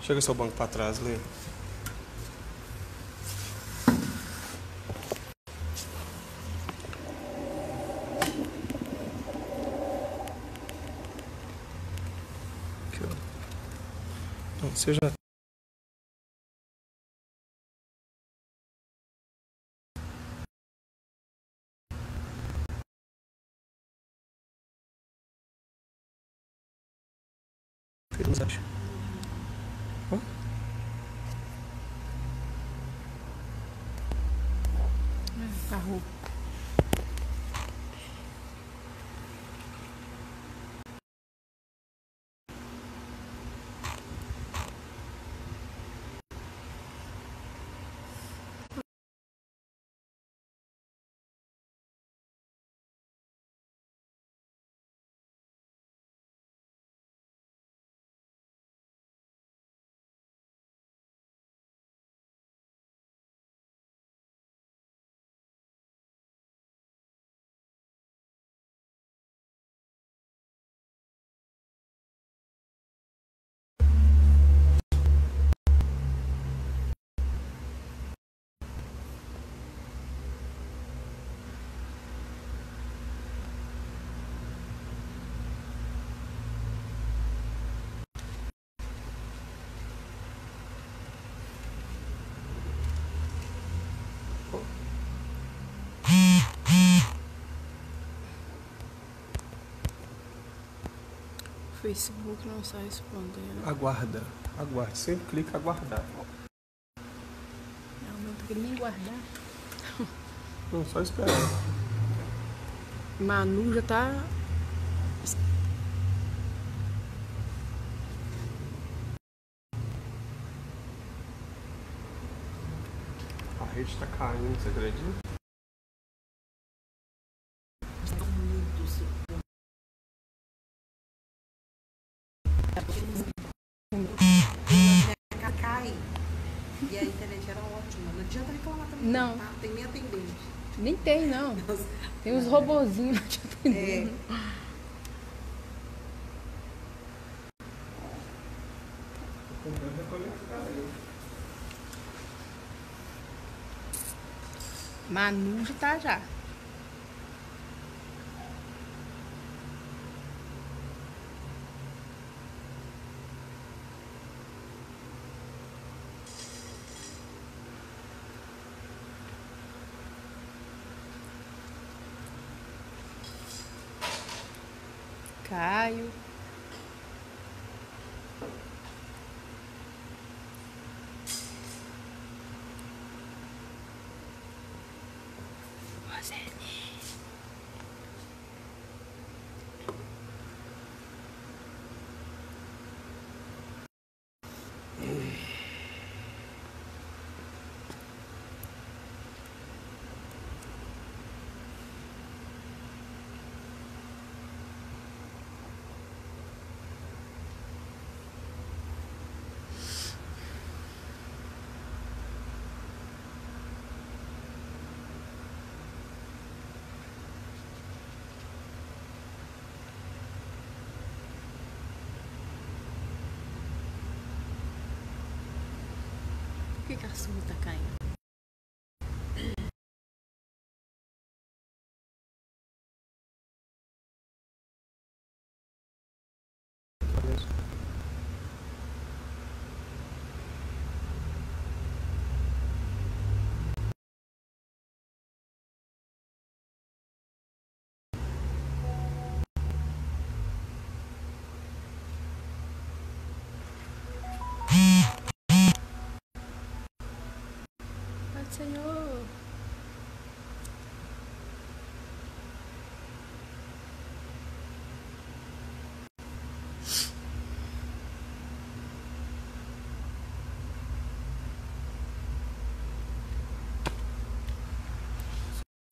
Chega seu banco pra trás, Lê. Aqui, ó. Não, você já... fez, ó. Carro. Facebook não está respondendo. Aguarda. Aguarde. Sempre clica aguardar. Não tô querendo nem guardar. Não, só esperar. Manu já tá... A rede tá caindo, você acredita? Cai. E a internet era ótima. Não adianta reclamar também. Não. Tá? Tem nem atendente. Nem tem, não. Tem uns robozinhos te atendendo. Manu já tá já. Caio. Por que a sua tá caindo? Pai do Senhor.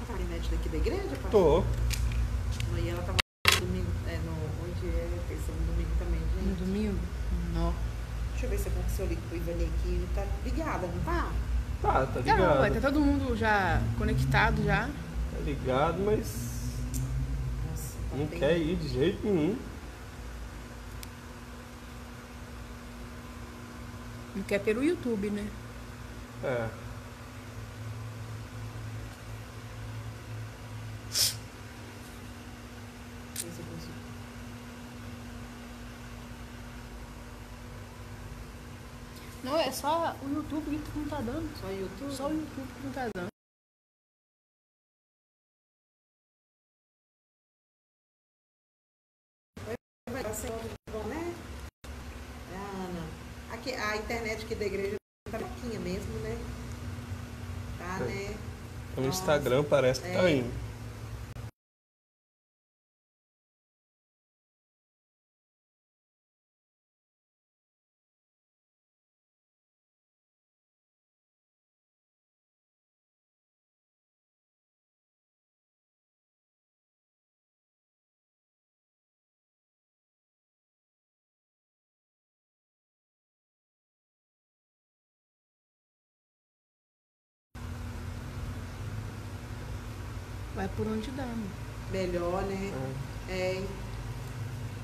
Tá na internet daqui da igreja, pai? Tô. E ela tava no domingo. Hoje é terça, no domingo também, No gente. domingo? Não. Deixa eu ver se eu ligo pro Ivani aqui. Ele tá ligada, não tá? Tá ligado. Não, tá todo mundo já conectado já. Tá ligado, mas Nossa, tá não bem. quer ir de jeito nenhum. Não quer pelo YouTube, né? É. Ver se eu consigo. Não, é só o YouTube que não tá dando. Só YouTube? Só o YouTube que não tá dando. Vai ser bom, né? Ana. Aqui, a internet aqui da igreja tá fraquinha mesmo, né? Tá, né? No Instagram parece que tá indo. Vai por onde dá, né? Melhor, né? É.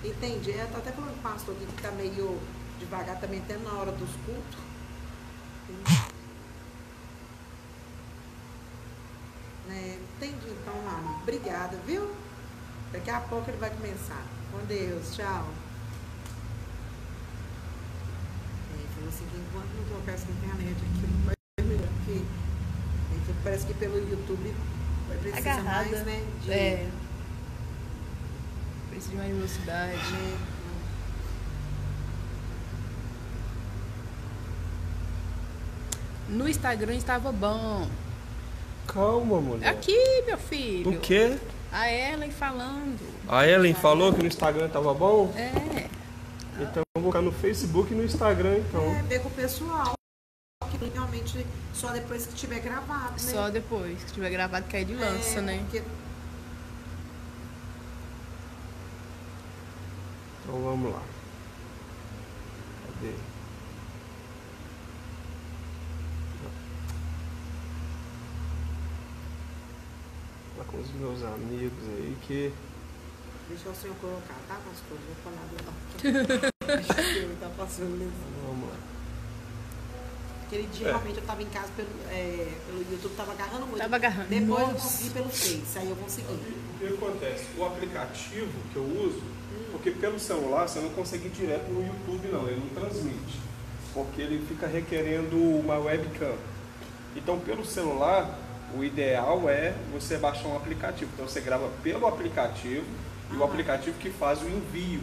Entendi. Eu tô até falando com o pastor aqui que tá meio devagar também, até na hora dos cultos. Né? Entendi, então, lá. Obrigada, viu? Daqui a pouco ele vai começar. Com Deus, tchau. Falou assim que enquanto não trocar essa internet aqui, não vai ser melhor, porque parece que pelo YouTube vai precisar Agarrada. mais, né? É. Precisa de mais velocidade. No Instagram estava bom. Calma, mulher. Aqui, meu filho. O quê? A Ellen falando. A Ellen falou que no Instagram tava bom? É. Então eu vou ficar no Facebook e no Instagram, então. É, ver com o pessoal. Que realmente só depois que tiver gravado, né? Só depois que tiver gravado cair de lança, né? Porque Então vamos lá. Cadê? Lá com os meus amigos aí que. deixa o senhor colocar, tá, pastor? Não vou falar não. Deixa eu tá passando mesmo. Vamos lá. Aquele dia realmente eu tava em casa pelo YouTube, tava agarrando muito. Tava agarrando. Depois eu Nossa. consegui pelo Face, aí eu consegui. O que acontece? O aplicativo que eu uso, porque pelo celular você não consegue ir direto no YouTube não, ele não transmite. Porque ele fica requerendo uma webcam. Então pelo celular, o ideal é você baixar um aplicativo. Então você grava pelo aplicativo e o aplicativo que faz o envio.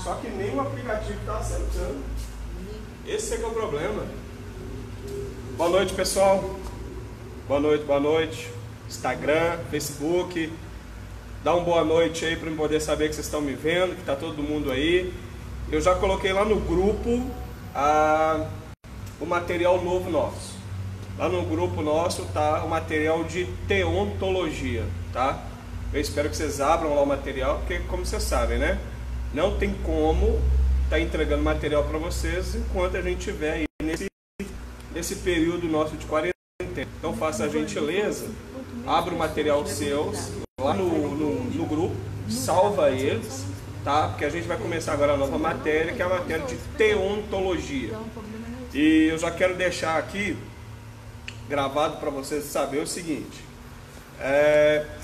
Só que nem o aplicativo está aceitando. Esse é que é o problema. Boa noite, pessoal. Boa noite, boa noite. Instagram, Facebook. Dá uma boa noite aí para eu poder saber que vocês estão me vendo, que está todo mundo aí. Eu já coloquei lá no grupo o material novo nosso. Lá no grupo nosso tá o material de teontologia, tá? Eu espero que vocês abram lá o material, porque como vocês sabem, né? Não tem como tá entregando material para vocês enquanto a gente estiver aí nesse período nosso de quarentena. Então faça a gentileza, abra o material seu lá no grupo, salva eles, tá? Porque a gente vai começar agora a nova matéria, que é a matéria de teontologia. E eu já quero deixar aqui gravado para vocês saber o seguinte,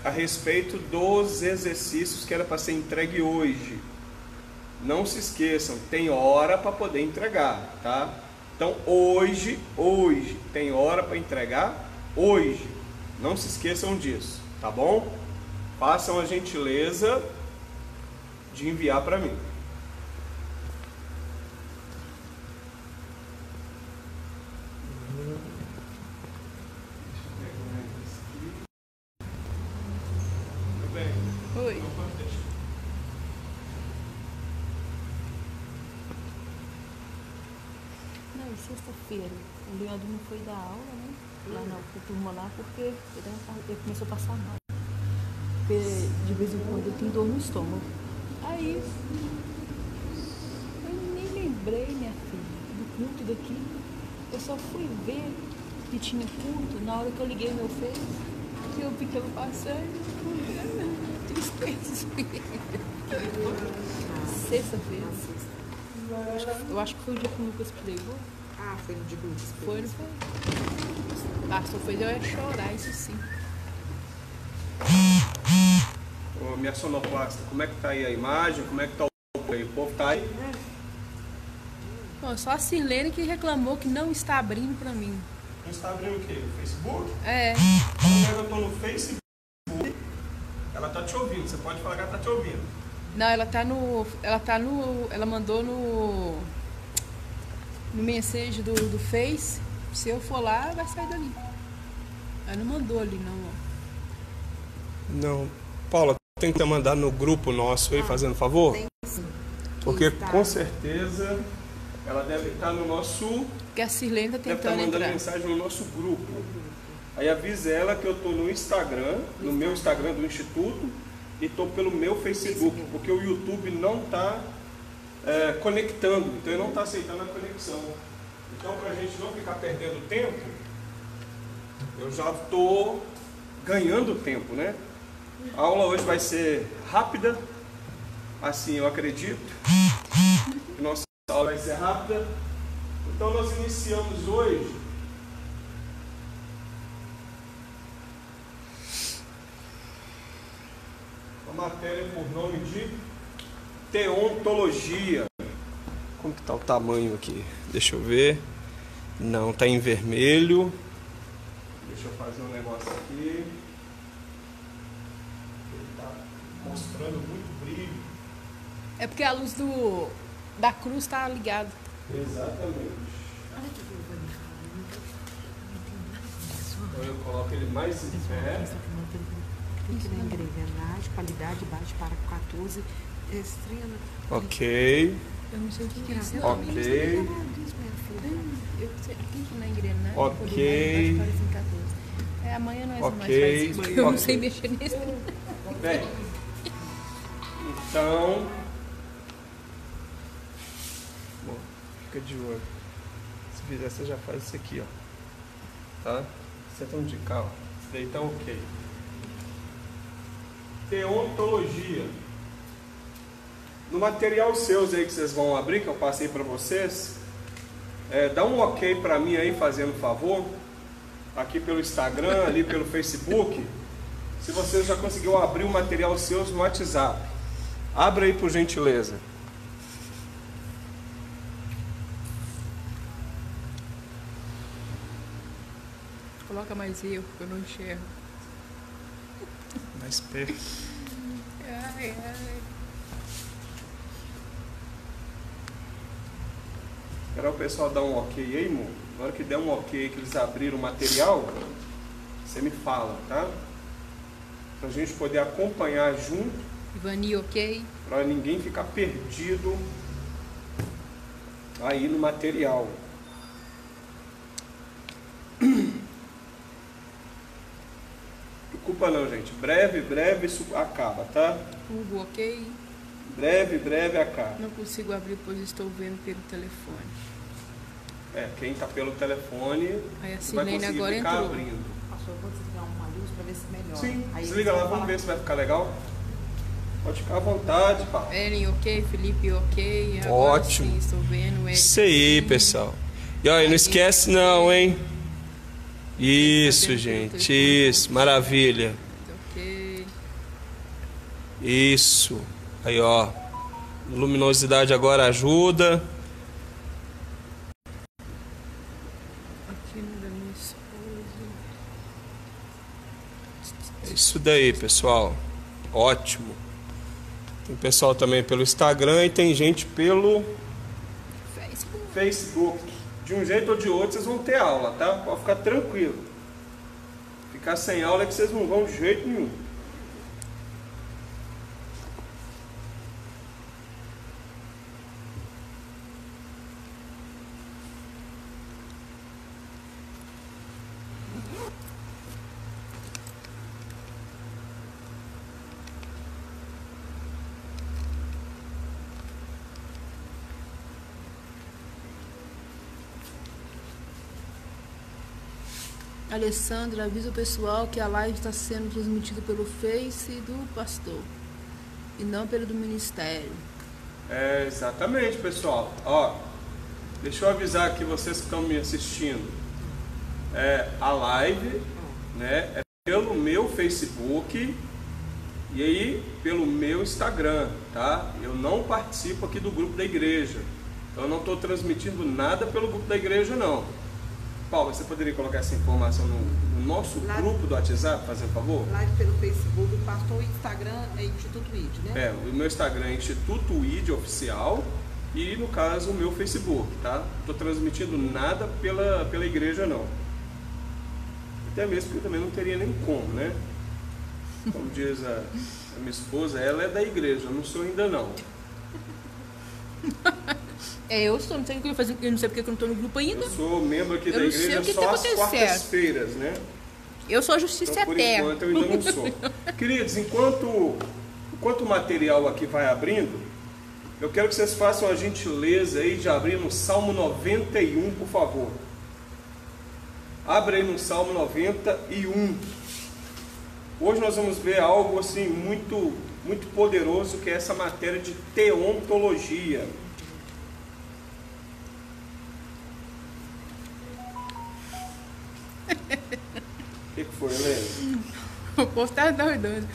a respeito dos exercícios que era para ser entregue hoje. Não se esqueçam, tem hora para poder entregar, tá? Então hoje tem hora para entregar hoje. Não se esqueçam disso, tá bom? Façam a gentileza de enviar para mim. Tudo bem? Oi. Não, e sexta-feira, o Leandro não foi dar aula, né? Lá na turma lá, porque ele começou a passar mal. Porque de vez em quando ele tem dor no estômago. Aí, eu nem lembrei, minha filha, do culto daqui. Eu só fui ver que tinha culto na hora que eu liguei meu Face, que eu vi que eu passei. Tristeza. Sexta-feira. Eu acho que foi o dia que o Lucas pregou. Ah, foi no de grupos. Foi, não foi? Pastor fez eu ia chorar, isso sim. Ô, minha sonoplasta, como é que tá aí a imagem? Como é que tá o povo aí? O povo tá aí? Bom, só a Sirlene que reclamou que não está abrindo pra mim. Não está abrindo o quê? O Facebook? É. Quando eu tô no Facebook, ela tá te ouvindo. Você pode falar que ela tá te ouvindo. Não, ela mandou no mensagem do Face. Se eu for lá, vai sair dali. Ela não mandou ali, não, ó. Não. Paula, tem que mandar no grupo nosso aí, fazendo favor? Tem sim. Porque Tá. com certeza ela deve estar no nosso... Porque a Sirlene tá Deve estar tentando mandando entrar. mensagem no nosso grupo. Aí avisa ela que eu tô no Instagram, no meu Instagram do Instituto, e tô pelo meu Facebook, porque o YouTube não tá conectando, então ele não tá aceitando a conexão. Então, para a gente não ficar perdendo tempo, eu já tô ganhando tempo, né? A aula hoje vai ser rápida, assim eu acredito. Que nossa aula vai ser rápida. Então nós iniciamos hoje uma matéria por nome de Teontologia. Como que tá o tamanho aqui? Deixa eu ver. Não, tá em vermelho. Deixa eu fazer um negócio aqui. Ele tá mostrando muito brilho. É porque a luz da cruz tá ligada. Exatamente. Olha que coisa bonita. Não tem nada disso. Então eu coloco ele mais em pé. Clique na engrenagem, qualidade baixa para 14. Estranha. Ok. Eu não sei o que é isso. Ok. Não tem nada disso, minha filha. Eu sei, aqui na engrenagem. Ok. Amanhã nós Ok. vamos mais fazer isso, porque eu não Ok. sei mexer nesse. Bem, então, bom, fica de olho. Se fizer, você já faz isso aqui, ó. Tá? Você tá de cá, ó. Isso daí tá ok. Teontologia. No material seus aí que vocês vão abrir, que eu passei para vocês, dá um ok para mim aí, fazendo favor. Aqui pelo Instagram, ali pelo Facebook. Se você já conseguiu abrir o material seus no WhatsApp, abra aí por gentileza. Coloca mais eu, porque eu não enxergo. Mais perto. Ai, ai. Esperar o pessoal dar um ok aí, amor. Na hora que der um ok que eles abriram o material, você me fala, tá? Pra gente poder acompanhar junto, Ivani, ok? pra ninguém ficar perdido aí no material. Preocupa não, gente. Breve isso acaba, tá? Hugo, ok? Breve acaba. Não consigo abrir, pois estou vendo pelo telefone. Quem tá pelo telefone Aí a vai Sirlene conseguir agora ficar entrou. abrindo. Pastor, eu vou desligar uma luz para ver se melhora. Sim, Aí desliga eles lá, vão vamos falar- ver se vai ficar legal. Pode ficar à vontade, pá. Ellen, ok? Felipe, ok? Agora Ótimo. Sim, estou vendo. Eric, Isso aí, sim. pessoal. E olha, não esquece não, hein? Isso, gente. Isso, maravilha. Ok. Isso. Aí, ó. Luminosidade agora ajuda. Aqui no da minha esposa. É isso daí, pessoal. Ótimo. Tem pessoal também pelo Instagram e tem gente pelo Facebook. Facebook. De um jeito ou de outro vocês vão ter aula, tá? Pode ficar tranquilo. Ficar sem aula é que vocês não vão de jeito nenhum. Alessandra, avisa o pessoal que a live está sendo transmitida pelo Face do pastor e não pelo do ministério. Exatamente, pessoal. Ó, deixa eu avisar aqui vocês que estão me assistindo. A live, né, é pelo meu Facebook e aí pelo meu Instagram, tá? Eu não participo aqui do grupo da igreja. Então eu não estou transmitindo nada pelo grupo da igreja, não. Paulo, você poderia colocar essa informação no nosso grupo do WhatsApp, fazendo favor? Live pelo Facebook, o pastor, o Instagram é Instituto ID, né? O meu Instagram é Instituto ID Oficial e, no caso, o meu Facebook, tá? Não estou transmitindo nada pela igreja, não. Até mesmo porque também não teria nem como, né? Como diz a minha esposa, ela é da igreja, eu não sou ainda não. Eu sou, não sei o que eu fazer, eu não sei porque eu não estou no grupo ainda. Eu sou membro aqui da igreja só às quartas-feiras, né? Eu sou a Justiça então, por Eterna. enquanto eu ainda não sou. Queridos, enquanto o material aqui vai abrindo, eu quero que vocês façam a gentileza aí de abrir no Salmo 91, por favor. Abre aí no Salmo 91. Hoje nós vamos ver algo assim muito, muito poderoso, que é essa matéria de teontologia. O que foi, Helena? O povo tá doido.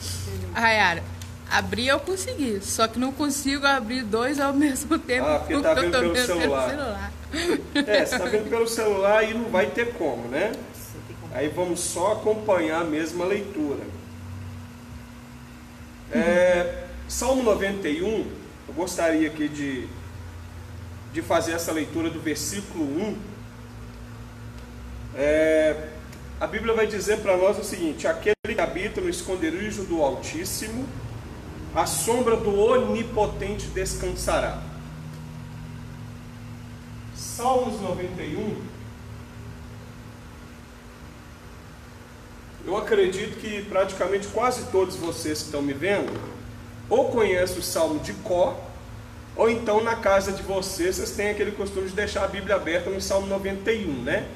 Rayara, abrir eu consegui, só que não consigo abrir dois ao mesmo tempo. Porque tá vendo pelo celular. Você está vendo pelo celular e não vai ter como, né? Aí vamos só acompanhar mesmo a leitura. Salmo 91, eu gostaria aqui de fazer essa leitura do versículo 1. A Bíblia vai dizer para nós o seguinte: aquele que habita no esconderijo do Altíssimo, a sombra do Onipotente descansará. Salmos 91. Eu acredito que praticamente quase todos vocês que estão me vendo ou conhecem o Salmo de cor, ou então na casa de vocês têm aquele costume de deixar a Bíblia aberta no Salmo 91, né?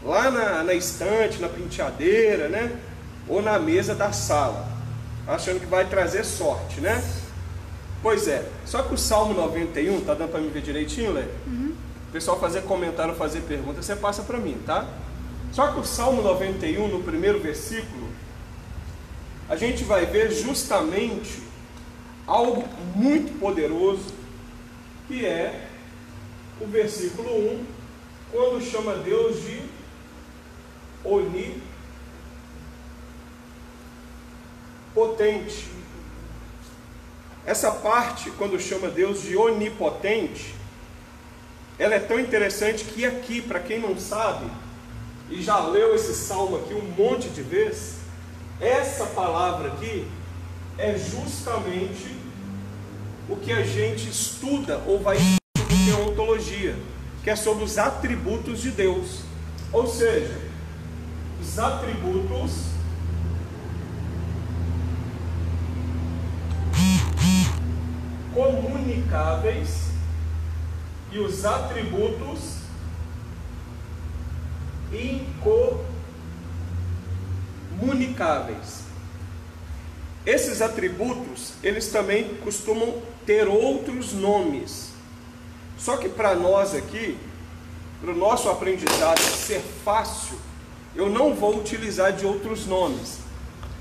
Lá na estante, na penteadeira, né? Ou na mesa da sala, achando que vai trazer sorte, né? Pois é, só que o Salmo 91, tá dando para me ver direitinho, Lê? Uhum. O pessoal fazer comentário, fazer pergunta, você passa para mim, tá? Só que o Salmo 91, no primeiro versículo, a gente vai ver justamente algo muito poderoso, que é o versículo 1, quando chama Deus de onipotente. Essa parte, quando chama Deus de onipotente, ela é tão interessante que aqui, para quem não sabe, e já leu esse salmo aqui um monte de vezes, essa palavra aqui é justamente o que a gente estuda ou vai estudar em teontologia, que é sobre os atributos de Deus. Ou seja, os atributos comunicáveis e os atributos incomunicáveis. Esses atributos, eles também costumam ter outros nomes. Só que para nós aqui, para o nosso aprendizado ser fácil, eu não vou utilizar de outros nomes.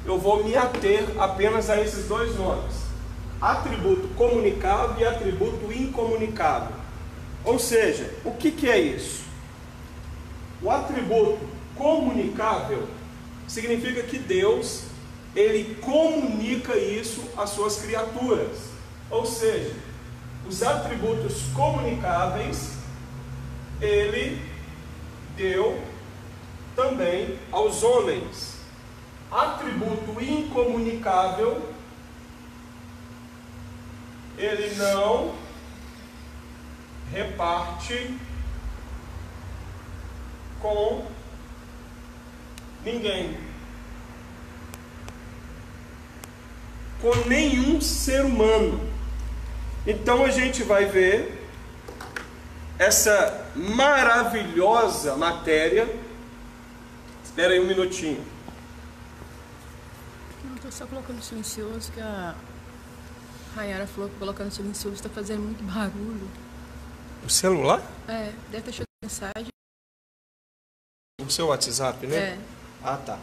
Eu vou me ater apenas a esses dois nomes: atributo comunicável e atributo incomunicável. Ou seja, o que é isso? O atributo comunicável significa que Deus, ele comunica isso às suas criaturas. Ou seja, os atributos comunicáveis, ele deu também aos homens. Atributo incomunicável, ele não reparte com ninguém, com nenhum ser humano. Então a gente vai ver essa maravilhosa matéria. Espera aí um minutinho. Não, estou só colocando silencioso, que a Rayara falou que colocando silencioso está fazendo muito barulho. O celular? Deve ter chegado mensagem. O seu WhatsApp, né? É. Ah, tá.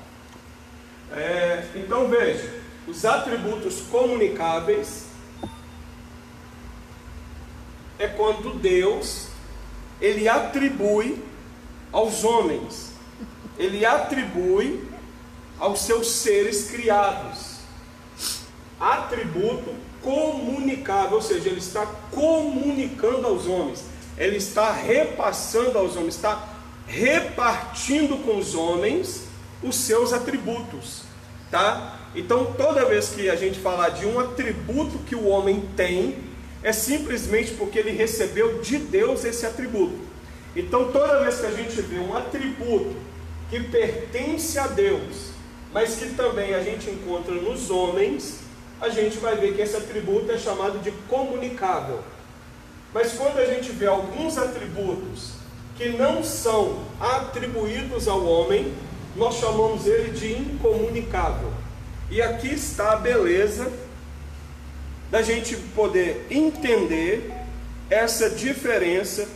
Então veja, os atributos comunicáveis é quando Deus, ele atribui aos homens, ele atribui aos seus seres criados, atributo comunicável, ou seja, ele está comunicando aos homens, ele está repassando aos homens, está repartindo com os homens os seus atributos, tá? Então, toda vez que a gente falar de um atributo que o homem tem, é simplesmente porque ele recebeu de Deus esse atributo. Então, toda vez que a gente vê um atributo que pertence a Deus, mas que também a gente encontra nos homens, a gente vai ver que esse atributo é chamado de comunicável. Mas quando a gente vê alguns atributos que não são atribuídos ao homem, nós chamamos ele de incomunicável. E aqui está a beleza da gente poder entender essa diferença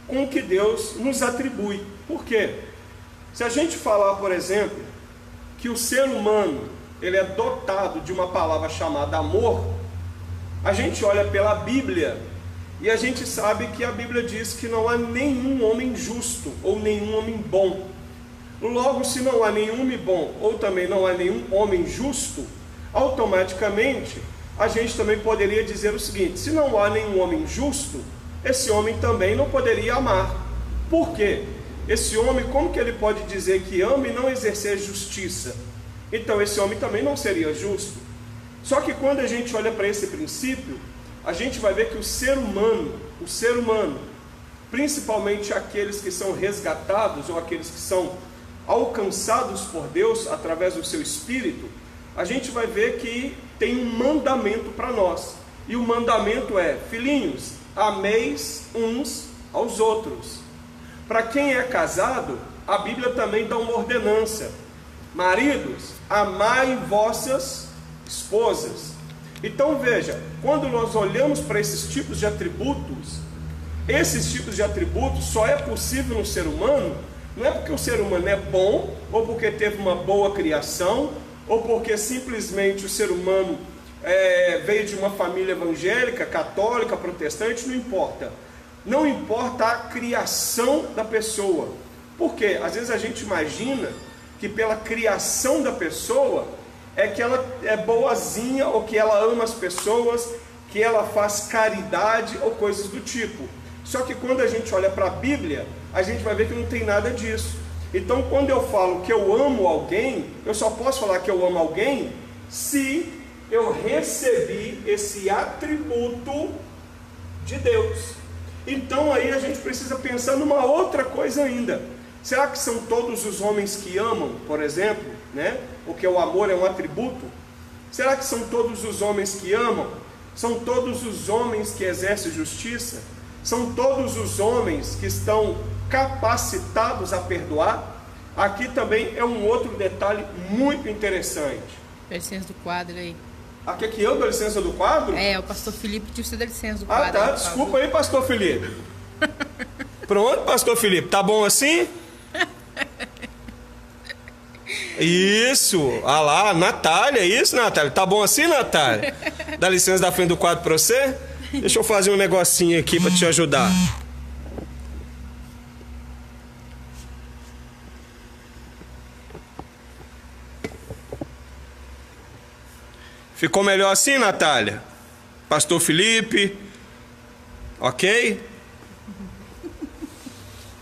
com que Deus nos atribui. Por quê? Se a gente falar, por exemplo, que o ser humano ele é dotado de uma palavra chamada amor, a gente olha pela Bíblia e a gente sabe que a Bíblia diz que não há nenhum homem justo ou nenhum homem bom. Logo, se não há nenhum homem bom ou também não há nenhum homem justo, automaticamente a gente também poderia dizer o seguinte: se não há nenhum homem justo, esse homem também não poderia amar. Por quê? Esse homem, como que ele pode dizer que ama e não exercer justiça? Então esse homem também não seria justo. Só que quando a gente olha para esse princípio, a gente vai ver que o ser humano, principalmente aqueles que são resgatados ou aqueles que são alcançados por Deus através do seu Espírito, a gente vai ver que tem um mandamento para nós. E o mandamento é: filhinhos, ameis uns aos outros. Para quem é casado, a Bíblia também dá uma ordenança: maridos, amai vossas esposas. Então veja, quando nós olhamos para esses tipos de atributos só é possível no ser humano, não é porque o ser humano é bom, ou porque teve uma boa criação, ou porque simplesmente o ser humano veio de uma família evangélica, católica, protestante, não importa. Não importa a criação da pessoa. Por quê? Às vezes a gente imagina que pela criação da pessoa é que ela é boazinha, ou que ela ama as pessoas, que ela faz caridade ou coisas do tipo. Só que quando a gente olha para a Bíblia, a gente vai ver que não tem nada disso. Então, quando eu falo que eu amo alguém, eu só posso falar que eu amo alguém se eu recebi esse atributo de Deus. Então aí a gente precisa pensar numa outra coisa ainda. Será que são todos os homens que amam, por exemplo, né? Porque o amor é um atributo. Será que são todos os homens que amam? São todos os homens que exercem justiça? São todos os homens que estão capacitados a perdoar? Aqui também é um outro detalhe muito interessante. Dá licença do quadro aí. Aqui é que eu dou licença do quadro? O pastor Felipe tinha que dar licença do quadro. Ah, tá, desculpa aí, pastor Felipe. Pronto, pastor Felipe, tá bom assim? Isso, ah lá, Natália, isso, Natália, tá bom assim, Natália? Dá licença da frente do quadro pra você? Deixa eu fazer um negocinho aqui pra te ajudar. Ficou melhor assim, Natália? Pastor Felipe? Ok?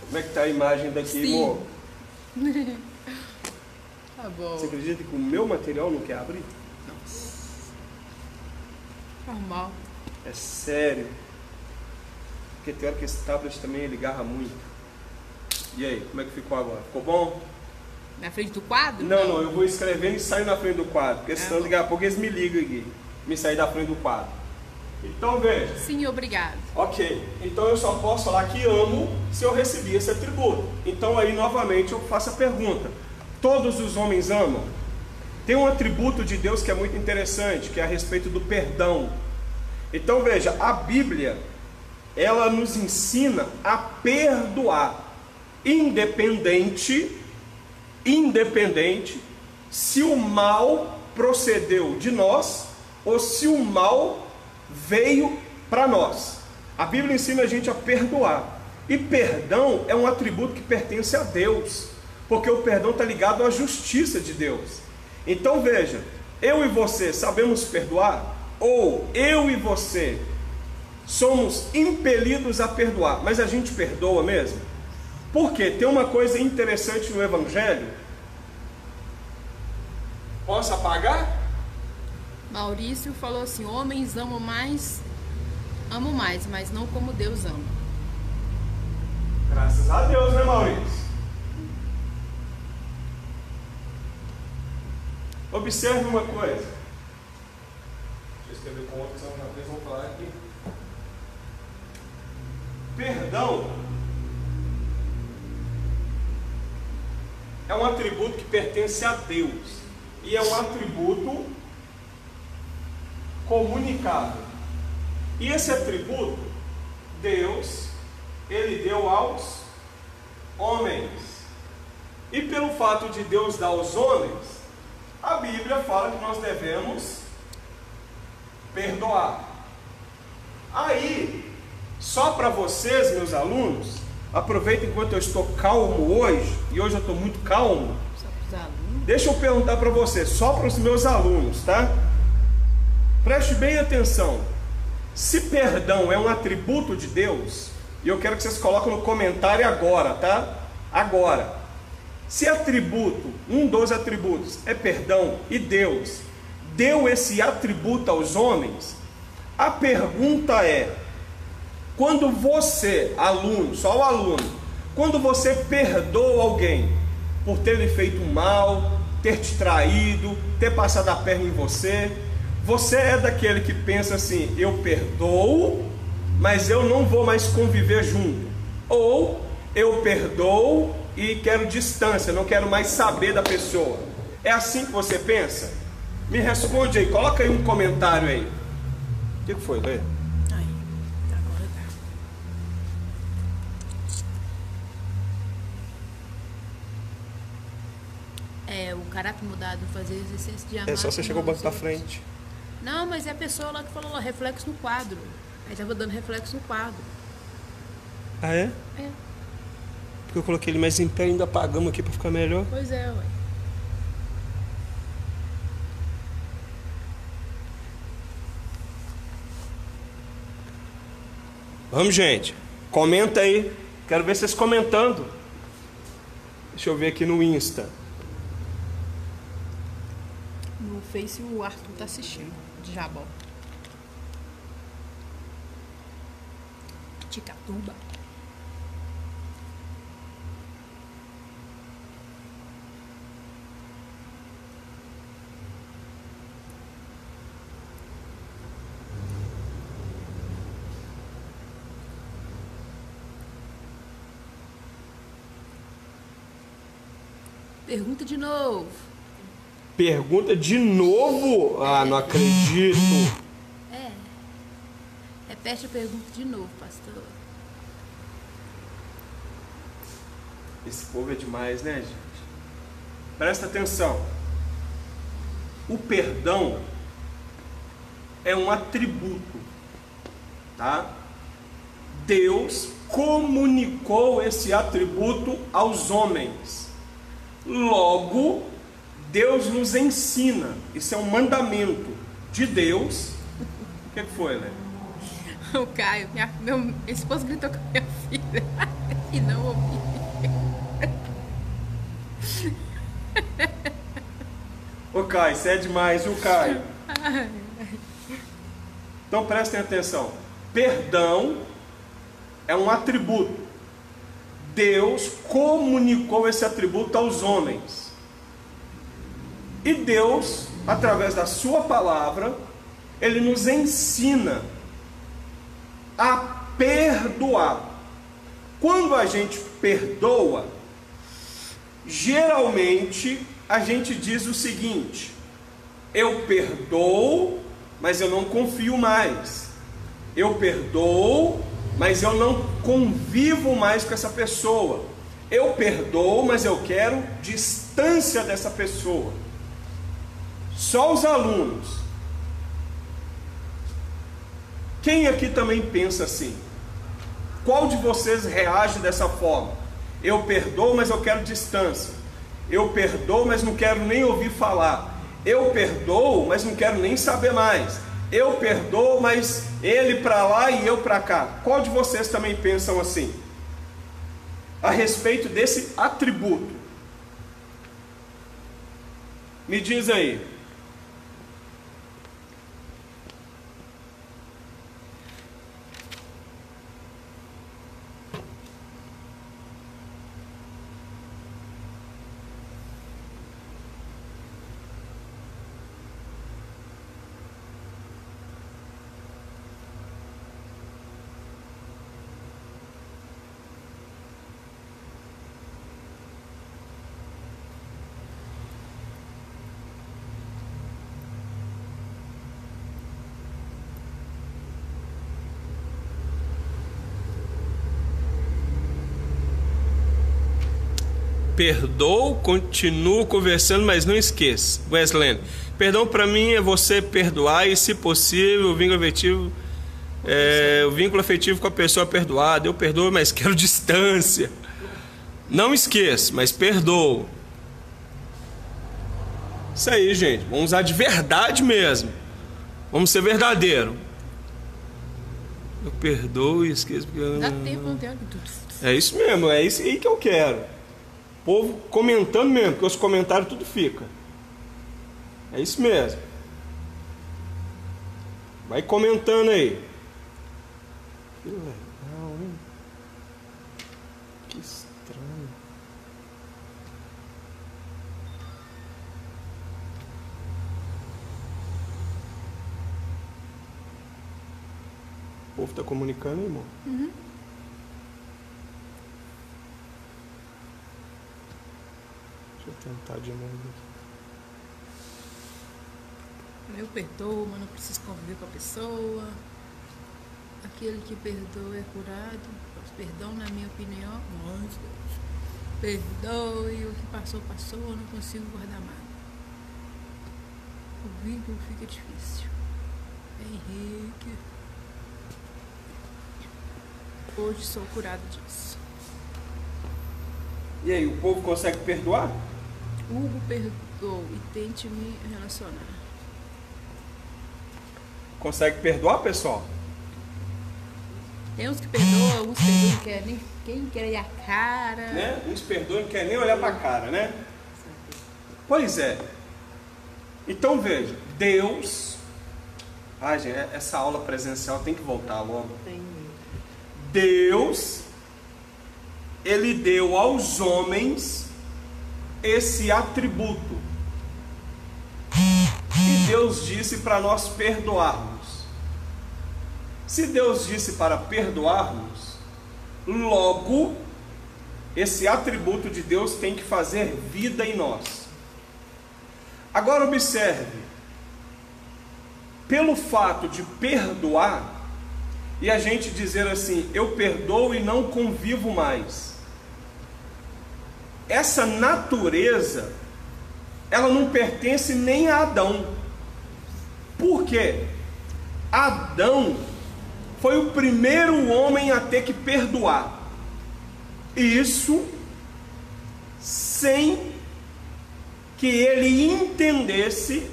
Como é que tá a imagem daqui, amor? Tá bom. Você acredita que o meu material não quer abrir? Normal. É sério. Porque tem hora que esse tablet também ele garra muito. E aí, como é que ficou agora? Ficou bom? Na frente do quadro? Não, eu vou escrevendo e saio na frente do quadro. Porque senão daqui a pouco eles me ligam aqui. Me sair da frente do quadro. Então veja. Sim, obrigado. Ok, então eu só posso falar que amo se eu recebi esse atributo. Então aí novamente eu faço a pergunta: todos os homens amam? Tem um atributo de Deus que é muito interessante, que é a respeito do perdão. Então veja, a Bíblia, ela nos ensina a perdoar, independente se o mal procedeu de nós ou se o mal veio para nós. A Bíblia ensina a gente a perdoar. E perdão é um atributo que pertence a Deus, porque o perdão está ligado à justiça de Deus. Então veja, eu e você sabemos perdoar? Ou eu e você somos impelidos a perdoar, mas a gente perdoa mesmo? Porque tem uma coisa interessante no Evangelho. Posso apagar? Maurício falou assim: homens amo mais, mas não como Deus ama. Graças a Deus, né, Maurício? Observe uma coisa. Deixa eu escrever com outra, senão eles vão falar aqui. Perdão é um atributo que pertence a Deus. E é um atributo comunicável. E esse atributo, Deus, Ele deu aos homens. E pelo fato de Deus dar aos homens, a Bíblia fala que nós devemos perdoar. Aí, só para vocês, meus alunos, aproveita enquanto eu estou calmo hoje, e hoje eu estou muito calmo. Deixa eu perguntar para você, só para os meus alunos, tá? Preste bem atenção. Se perdão é um atributo de Deus, e eu quero que vocês coloquem no comentário agora, tá? Agora. Se atributo, um dos atributos é perdão, e Deus deu esse atributo aos homens, a pergunta é: quando você, aluno, só o aluno, quando você perdoa alguém por ter lhe feito mal, ter te traído, ter passado a perna em você, você é daquele que pensa assim: eu perdoo, mas eu não vou mais conviver junto? Ou eu perdoo e quero distância, não quero mais saber da pessoa? É assim que você pensa? Me responde aí, coloca aí um comentário aí. O que foi, Lê? Agora tá. O caráter mudado, fazer exercício de amar. É só você chegar ao banco da frente. Não, mas é a pessoa lá que falou lá, reflexo no quadro. Aí tava dando reflexo no quadro. Ah, é? É. Porque eu coloquei ele mais em pé e ainda apagamos aqui para ficar melhor. Pois é, ué. Vamos, gente. Comenta aí. Quero ver vocês comentando. Deixa eu ver aqui no Insta. No Face o Arthur tá assistindo. De Jabó. Ticatuba. Pergunta de novo. Pergunta de novo? Ah, não acredito. Repete a pergunta de novo, pastor. Esse povo é demais, né, gente? Presta atenção. O perdão é um atributo, tá? Deus comunicou esse atributo aos homens. Logo, Deus nos ensina. Isso é um mandamento de Deus. O que foi, né? O Caio, meu esposo gritou com a minha filha e não ouvi. Ô Caio, você é demais, viu, Caio? Então prestem atenção. Perdão é um atributo. Deus comunicou esse atributo aos homens. E Deus, através da sua palavra, Ele nos ensina a perdoar. Quando a gente perdoa, geralmente a gente diz o seguinte: eu perdoo, mas eu não confio mais. Eu perdoo, mas eu não convivo mais com essa pessoa. Eu perdoo, mas eu quero distância dessa pessoa. Só os alunos. Quem aqui também pensa assim? Qual de vocês reage dessa forma? Eu perdoo, mas eu quero distância. Eu perdoo, mas não quero nem ouvir falar. Eu perdoo, mas não quero nem saber mais. Eu perdoo, mas ele para lá e eu para cá. Qual de vocês também pensam assim? A respeito desse atributo. Me diz aí. Perdoo, continuo conversando, mas não esqueça. Wesley, perdão para mim é você perdoar e, se possível, o vínculo afetivo com a pessoa perdoada. Eu perdoo, mas quero distância. Não esqueça, mas perdoo. Isso aí, gente. Vamos usar de verdade mesmo. Vamos ser verdadeiro. Eu perdoo e esqueço. Porque... Dá tempo, não tem tudo. É isso mesmo, é isso aí que eu quero. O povo comentando mesmo, porque os comentários tudo fica. É isso mesmo. Vai comentando aí. Que legal, hein? Que estranho. O povo tá comunicando aí, irmão? Uhum. Deixa eu tentar de novo aqui. Eu perdoo, mas não preciso conviver com a pessoa. Aquele que perdoa é curado. Perdão, na minha opinião, mas perdoe, o que passou, passou, eu não consigo guardar mágoa. O vínculo fica difícil. Henrique. Hoje sou curado disso. E aí, o povo consegue perdoar? Hugo perdoou e tente me relacionar. Consegue perdoar, pessoal? Tem uns que perdoam, alguns perdoam, não querem quem quer ir a cara. Né? Uns perdoam e não querem nem olhar para a cara, né? Pois é. Então veja, Deus... Ai, gente, essa aula presencial tem que voltar logo. Deus, Ele deu aos homens esse atributo. E Deus disse para nós perdoarmos. Se Deus disse para perdoarmos, logo, esse atributo de Deus tem que fazer vida em nós. Agora observe, pelo fato de perdoar, e a gente dizer assim, eu perdoo e não convivo mais, essa natureza, ela não pertence nem a Adão. Por quê? Adão foi o primeiro homem a ter que perdoar. Isso sem que ele entendesse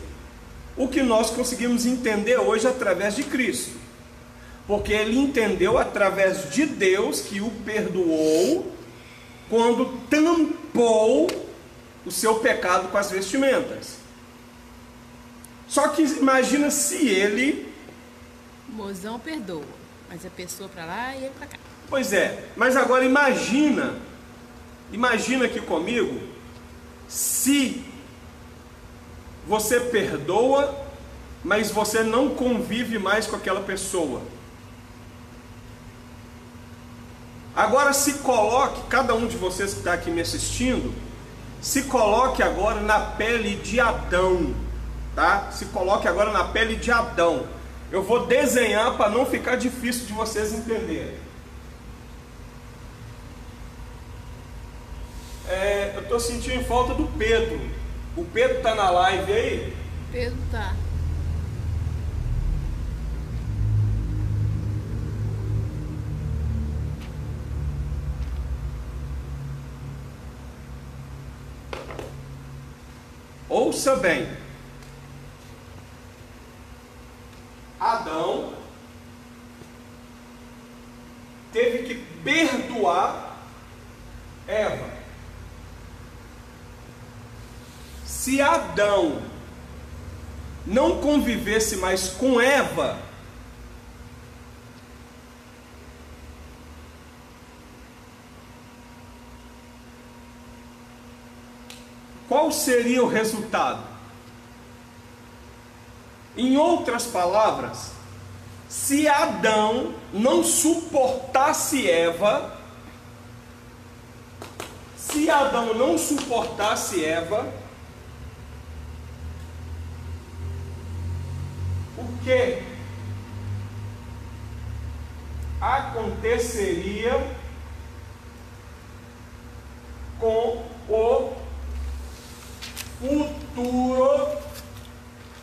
o que nós conseguimos entender hoje através de Cristo. Porque ele entendeu através de Deus que o perdoou quando tampou o seu pecado com as vestimentas. Só que imagina se ele... O mozão perdoa, mas a pessoa para lá e ele para cá. Pois é, mas agora imagina aqui comigo, se você perdoa, mas você não convive mais com aquela pessoa. Agora se coloque, cada um de vocês que está aqui me assistindo, se coloque agora na pele de Adão, tá? Se coloque agora na pele de Adão. Eu vou desenhar para não ficar difícil de vocês entenderem. Eu estou sentindo falta do Pedro. O Pedro está na live aí? Pedro tá. Ouça bem. Adão teve que perdoar Eva. Se Adão não convivesse mais com Eva, qual seria o resultado? Em outras palavras, se Adão não suportasse Eva, o que aconteceria com o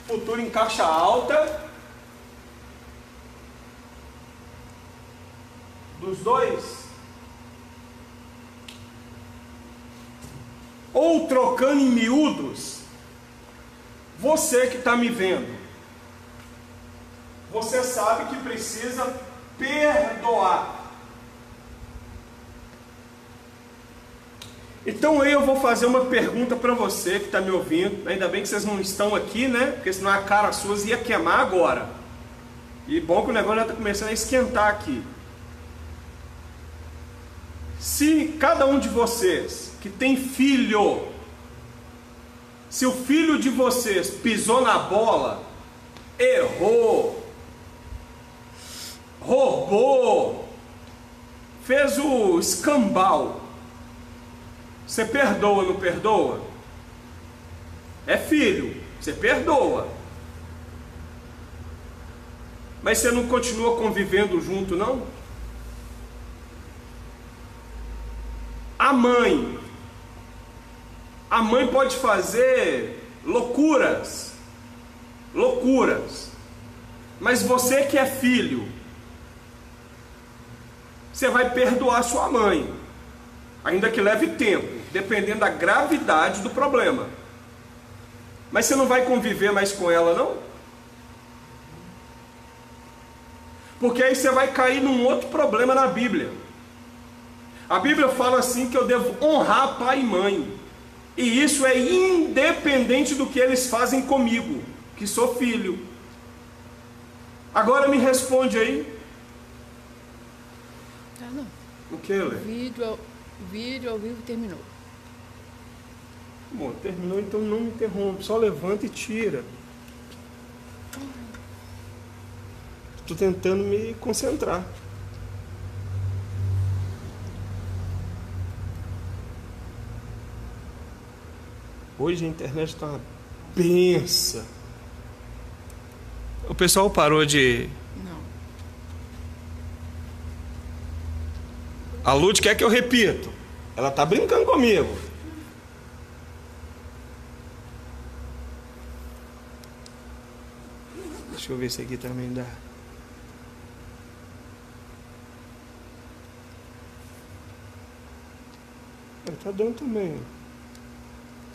futuro em caixa alta dos dois? Ou trocando em miúdos, você que está me vendo, você sabe que precisa perdoar. Então eu vou fazer uma pergunta para você que está me ouvindo. Ainda bem que vocês não estão aqui, né? Porque senão a cara sua ia queimar agora. E bom que o negócio já está começando a esquentar aqui. Se cada um de vocês que tem filho, se o filho de vocês pisou na bola, errou, roubou, fez o escambau, você perdoa ou não perdoa? É filho, você perdoa. Mas você não continua convivendo junto, não? A mãe pode fazer loucuras, mas você que é filho, você vai perdoar sua mãe, ainda que leve tempo, dependendo da gravidade do problema. Mas você não vai conviver mais com ela, não? Porque aí você vai cair num outro problema na Bíblia. A Bíblia fala assim que eu devo honrar pai e mãe. E isso é independente do que eles fazem comigo, que sou filho. Agora me responde aí. Tá, não. O que, Lê? Vídeo ao vivo terminou. Bom, terminou, então não me interrompe. Só levanta e tira. Estou tentando me concentrar. Hoje a internet está uma benção. O pessoal parou de... Não. A Lud quer que eu repito. Ela está brincando comigo. Deixa eu ver se aqui também dá. Tá dando também.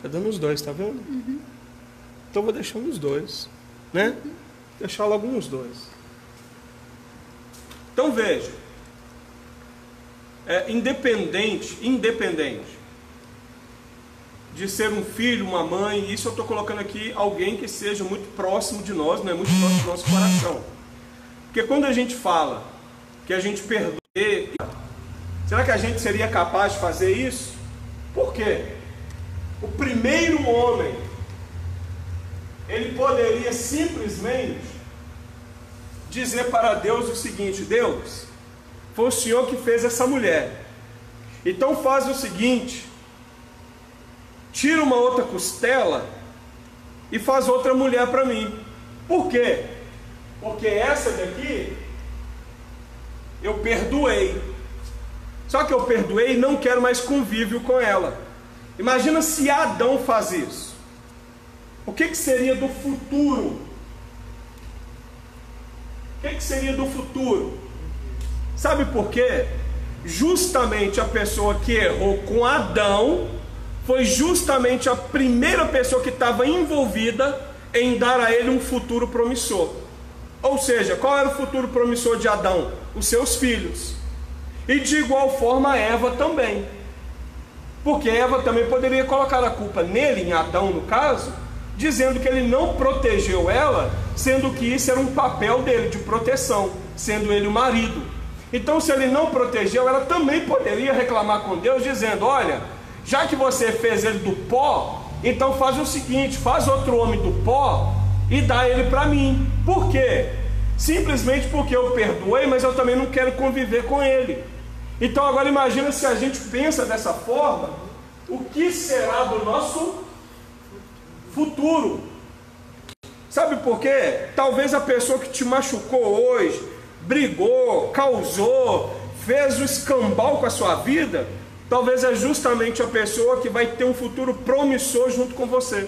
Tá dando os dois, tá vendo? Uhum. Então vou deixar nos dois, né? Uhum. Deixar logo nos dois. Então veja, independente de ser um filho, uma mãe, isso eu estou colocando aqui alguém que seja muito próximo de nós, não é muito próximo do nosso coração. Porque quando a gente fala que a gente perdoa, será que a gente seria capaz de fazer isso? Por quê? O primeiro homem, ele poderia simplesmente dizer para Deus o seguinte: Deus, foi o Senhor que fez essa mulher, então faz o seguinte, tira uma outra costela e faz outra mulher para mim. Por quê? Porque essa daqui eu perdoei, só que eu perdoei e não quero mais convívio com ela. Imagina se Adão faz isso. O que seria do futuro? O que seria do futuro? Sabe por quê? Justamente a pessoa que errou com Adão foi justamente a primeira pessoa que estava envolvida em dar a ele um futuro promissor. Ou seja, qual era o futuro promissor de Adão? Os seus filhos. E de igual forma Eva também. Porque Eva também poderia colocar a culpa nele, em Adão no caso, dizendo que ele não protegeu ela, sendo que isso era um papel dele de proteção, sendo ele o marido. Então, se ele não protegeu, ela também poderia reclamar com Deus, dizendo: olha, já que você fez ele do pó, então faz o seguinte, faz outro homem do pó e dá ele para mim. Por quê? Simplesmente porque eu perdoei, mas eu também não quero conviver com ele. Então agora imagina se a gente pensa dessa forma, o que será do nosso futuro? Sabe por quê? Talvez a pessoa que te machucou hoje, brigou, causou, fez o escambau com a sua vida, talvez é justamente a pessoa que vai ter um futuro promissor junto com você.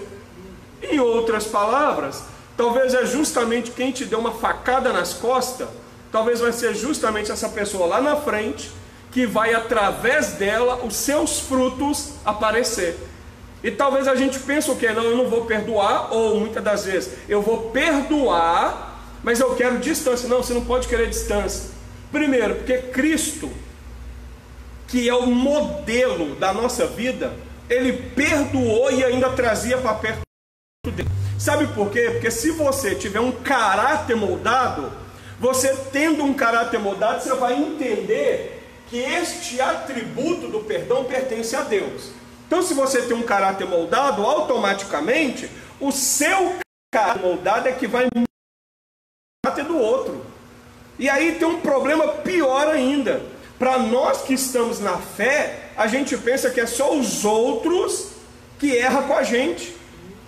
Em outras palavras, talvez é justamente quem te deu uma facada nas costas, talvez vai ser justamente essa pessoa lá na frente, que vai através dela os seus frutos aparecer. E talvez a gente pense o quê? Não, eu não vou perdoar, ou muitas das vezes, eu vou perdoar, mas eu quero distância. Não, você não pode querer distância. Primeiro, porque Cristo, que é o modelo da nossa vida, ele perdoou e ainda trazia para perto dele. Sabe por quê? Porque se você tiver um caráter moldado, você tendo um caráter moldado, você vai entender que este atributo do perdão pertence a Deus. Então, se você tem um caráter moldado, automaticamente o seu caráter moldado é que vai mudar o caráter do outro. E aí tem um problema pior ainda. Para nós que estamos na fé, a gente pensa que é só os outros que erram com a gente.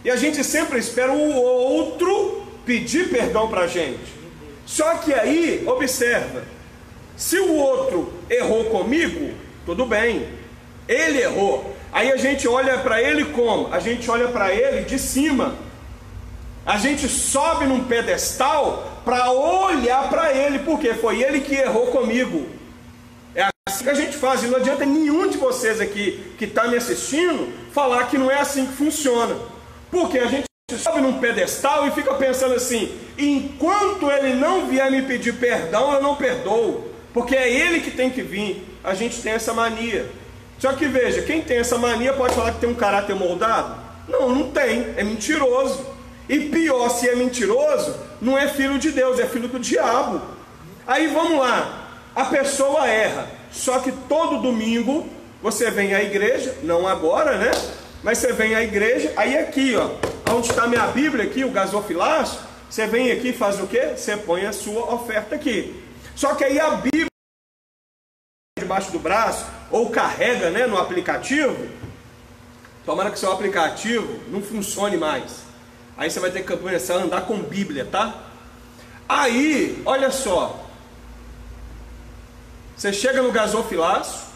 E a gente sempre espera o outro pedir perdão para a gente. Só que aí, observa, se o outro errou comigo, tudo bem, ele errou. Aí a gente olha para ele como? A gente olha para ele de cima. A gente sobe num pedestal para olhar para ele, porque foi ele que errou comigo. É assim que a gente faz, e não adianta nenhum de vocês aqui que está me assistindo falar que não é assim que funciona. Porque a gente sobe num pedestal e fica pensando assim: enquanto ele não vier me pedir perdão, eu não perdoo, porque é ele que tem que vir. A gente tem essa mania. Só que veja, quem tem essa mania pode falar que tem um caráter moldado? Não, não tem, é mentiroso. E pior, se é mentiroso, não é filho de Deus, é filho do diabo. Aí vamos lá, a pessoa erra, só que todo domingo você vem à igreja, não agora, né? Mas você vem à igreja, aí aqui, ó, onde está minha Bíblia aqui, o gasofilácio, você vem aqui e faz o quê? Você põe a sua oferta aqui. Só que aí a Bíblia debaixo do braço, ou carrega, né, no aplicativo. Tomara que seu aplicativo não funcione mais. Aí você vai ter que começar a andar com Bíblia, tá? Aí, olha só, você chega no gasofilácio,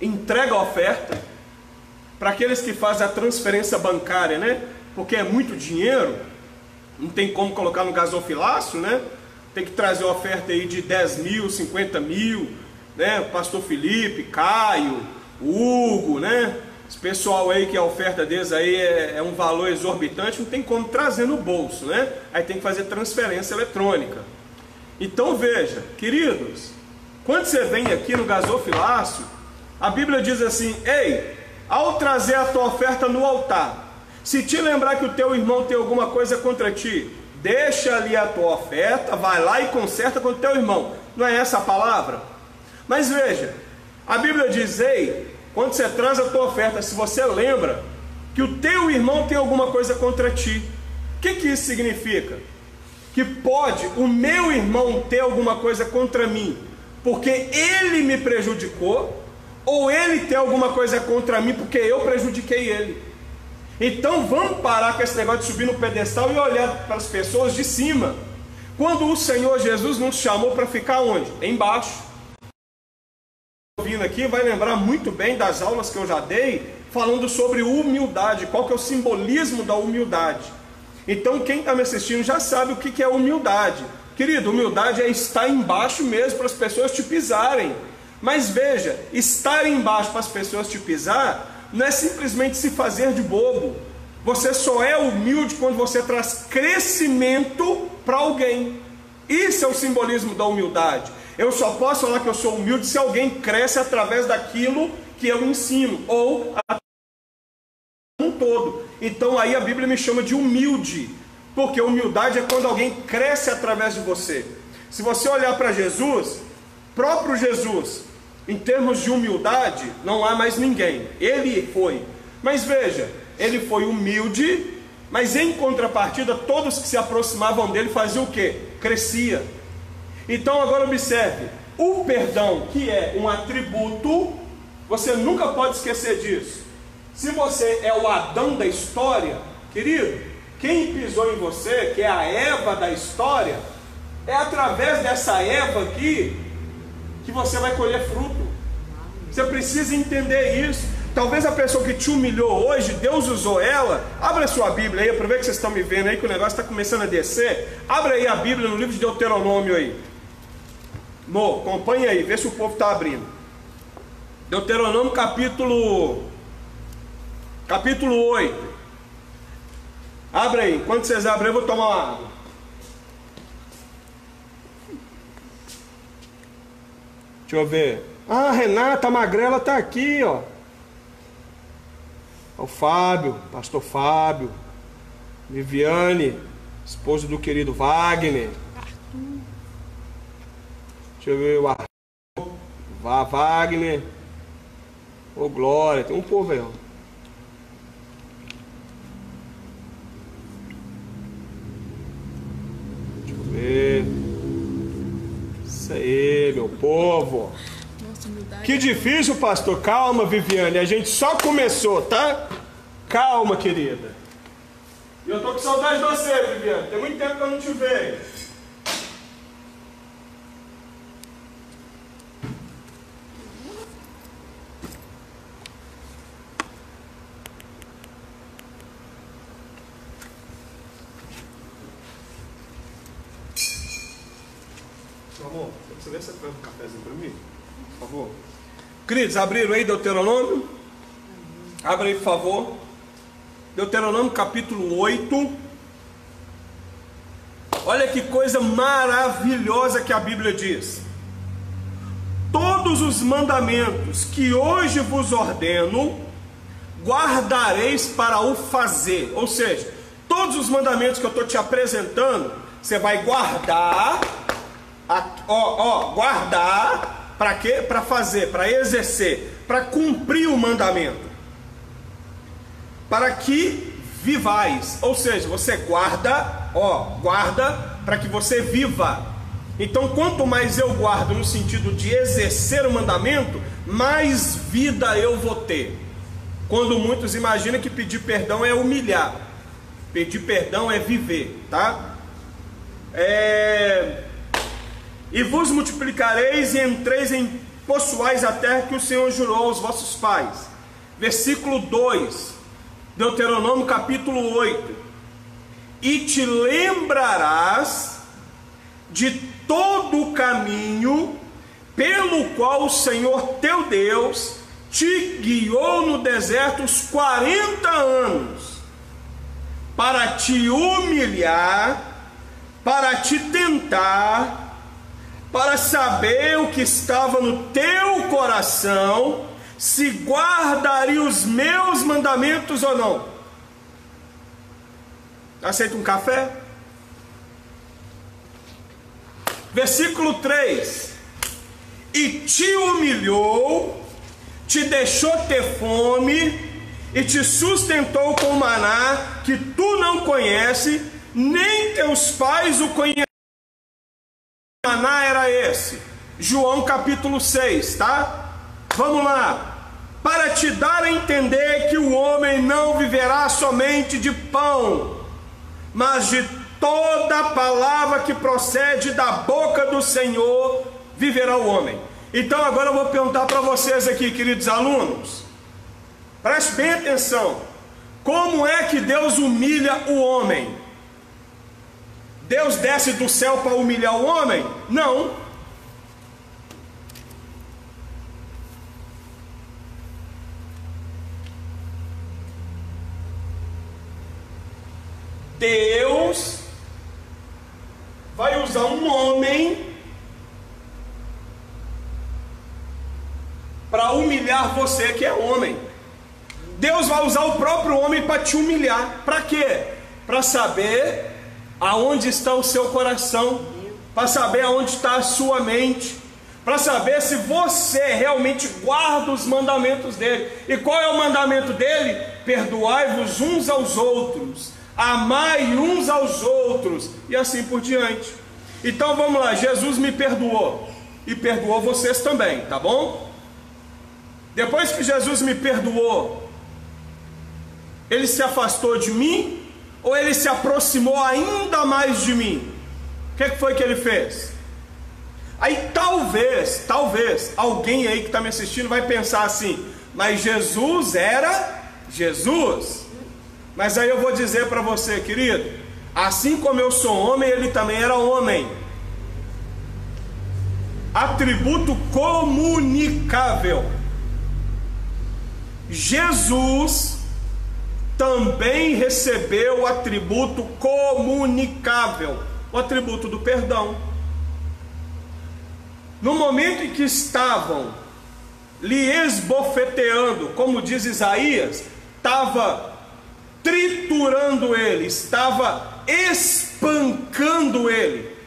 entrega a oferta para aqueles que fazem a transferência bancária, né? Porque é muito dinheiro, não tem como colocar no gasofilácio, né? Tem que trazer a oferta aí de 10 mil, 50 mil, né? Pastor Felipe, Caio, Hugo, né? Esse pessoal aí que a oferta deles aí é um valor exorbitante, não tem como trazer no bolso, né? Aí tem que fazer transferência eletrônica. Então veja, queridos, quando você vem aqui no gasofilácio, a Bíblia diz assim: ei, ao trazer a tua oferta no altar, se te lembrar que o teu irmão tem alguma coisa contra ti, deixa ali a tua oferta, vai lá e conserta com o teu irmão. Não é essa a palavra? Mas veja, a Bíblia diz: ei, quando você traz a tua oferta, se você lembra que o teu irmão tem alguma coisa contra ti, o que isso significa? Que pode o meu irmão ter alguma coisa contra mim, porque ele me prejudicou, ou ele ter alguma coisa contra mim, porque eu prejudiquei ele. Então vamos parar com esse negócio de subir no pedestal e olhar para as pessoas de cima. Quando o Senhor Jesus nos chamou para ficar onde? Embaixo. ouvindo aqui vai lembrar muito bem das aulas que eu já dei, falando sobre humildade, qual que é o simbolismo da humildade. Então quem está me assistindo já sabe o que é humildade. Querido, humildade é estar embaixo mesmo para as pessoas te pisarem. Mas veja, estar embaixo para as pessoas te pisar não é simplesmente se fazer de bobo. Você só é humilde quando você traz crescimento para alguém. Isso é o simbolismo da humildade. Eu só posso falar que eu sou humilde se alguém cresce através daquilo que eu ensino, ou um todo. Então aí a Bíblia me chama de humilde, porque humildade é quando alguém cresce através de você. Se você olhar para Jesus, próprio Jesus, em termos de humildade, não há mais ninguém. Ele foi. Mas veja, ele foi humilde, mas em contrapartida, todos que se aproximavam dele faziam o quê? Crescia. Então agora observe, o perdão, que é um atributo, você nunca pode esquecer disso. Se você é o Adão da história, querido, quem pisou em você, que é a Eva da história, é através dessa Eva aqui que você vai colher fruto. Você precisa entender isso. Talvez a pessoa que te humilhou hoje, Deus usou ela. Abra a sua Bíblia aí, aproveita que vocês estão me vendo aí, que o negócio está começando a descer. Abra aí a Bíblia no livro de Deuteronômio aí. Acompanha aí, vê se o povo está abrindo. Deuteronômio capítulo 8. Abra aí, enquanto vocês abrem eu vou tomar uma água. Deixa eu ver. Ah, Renata, a magrela está aqui, ó. O Fábio, pastor Fábio, Viviane, esposa do querido Wagner. Deixa eu ver o Arthur, Wagner. Ô Glória, tem um povo aí, ó. Deixa eu ver. Isso aí, meu povo. Que difícil, pastor. Calma, Viviane, a gente só começou, tá? Calma, querida. E eu tô com saudade de você, Viviane. Tem muito tempo que eu não te vejo. Meu amor, você vê se você traz um cafezinho para mim? Por favor. Queridos, abriram aí Deuteronômio? Abra aí, por favor. Deuteronômio capítulo 8. Olha que coisa maravilhosa que a Bíblia diz. Todos os mandamentos que hoje vos ordeno, guardareis para o fazer. Ou seja, todos os mandamentos que eu estou te apresentando, você vai guardar. Guardar. Para quê? Para fazer, para exercer, para cumprir o mandamento. Para que vivais. Ou seja, você guarda para que você viva. Então, quanto mais eu guardo no sentido de exercer o mandamento, mais vida eu vou ter. Quando muitos imaginam que pedir perdão é humilhar. Pedir perdão é viver, tá? E vos multiplicareis e entreis em possuais a terra que o Senhor jurou aos vossos pais. Versículo 2, Deuteronômio capítulo 8. E te lembrarás de todo o caminho pelo qual o Senhor teu Deus te guiou no deserto os 40 anos, para te humilhar, para te tentar, para saber o que estava no teu coração, se guardaria os meus mandamentos ou não. Aceita um café? Versículo 3. E te humilhou, te deixou ter fome, e te sustentou com maná que tu não conheces, nem teus pais o conheciam. Maná era esse, João capítulo 6, tá? Vamos lá. Para te dar a entender que o homem não viverá somente de pão, mas de toda palavra que procede da boca do Senhor viverá o homem. Então agora eu vou perguntar para vocês aqui, queridos alunos. Preste bem atenção. Como é que Deus humilha o homem? Deus desce do céu para humilhar o homem? Não. Deus vai usar um homem para humilhar você que é homem. Deus vai usar o próprio homem para te humilhar. Para quê? Para saber aonde está o seu coração, para saber aonde está a sua mente, para saber se você realmente guarda os mandamentos dele. E qual é o mandamento dele? Perdoai-vos uns aos outros, amai uns aos outros, e assim por diante. Então vamos lá, Jesus me perdoou, e perdoou vocês também, tá bom? Depois que Jesus me perdoou, ele se afastou de mim, ou ele se aproximou ainda mais de mim? O que foi que ele fez? Aí talvez alguém aí que está me assistindo vai pensar assim: mas Jesus era Jesus. Mas aí eu vou dizer para você, querido, assim como eu sou homem, ele também era homem. Atributo comunicável. Jesus também recebeu o atributo comunicável, o atributo do perdão. No momento em que estavam lhe esbofeteando, como diz Isaías, estava triturando ele, estava espancando ele.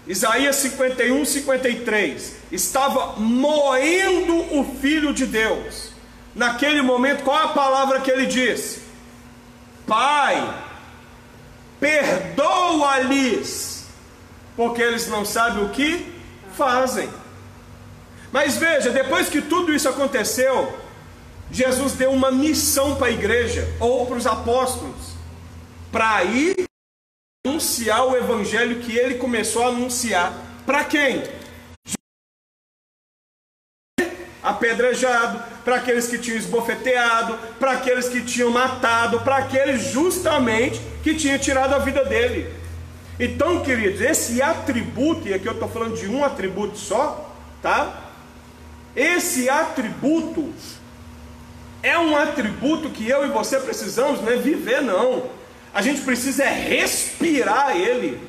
Isaías 51, 53, estava moendo o Filho de Deus. Naquele momento, qual é a palavra que ele disse? Pai, perdoa-lhes, porque eles não sabem o que fazem. Mas veja, depois que tudo isso aconteceu, Jesus deu uma missão para a igreja, ou para os apóstolos, para ir anunciar o evangelho que ele começou a anunciar. Para quem? Apedrejado, para aqueles que tinham esbofeteado, para aqueles que tinham matado, para aqueles justamente que tinham tirado a vida dele. Então, queridos, esse atributo, e aqui eu estou falando de um atributo só, tá? Esse atributo é um atributo que eu e você precisamos, não é viver não, a gente precisa respirar ele,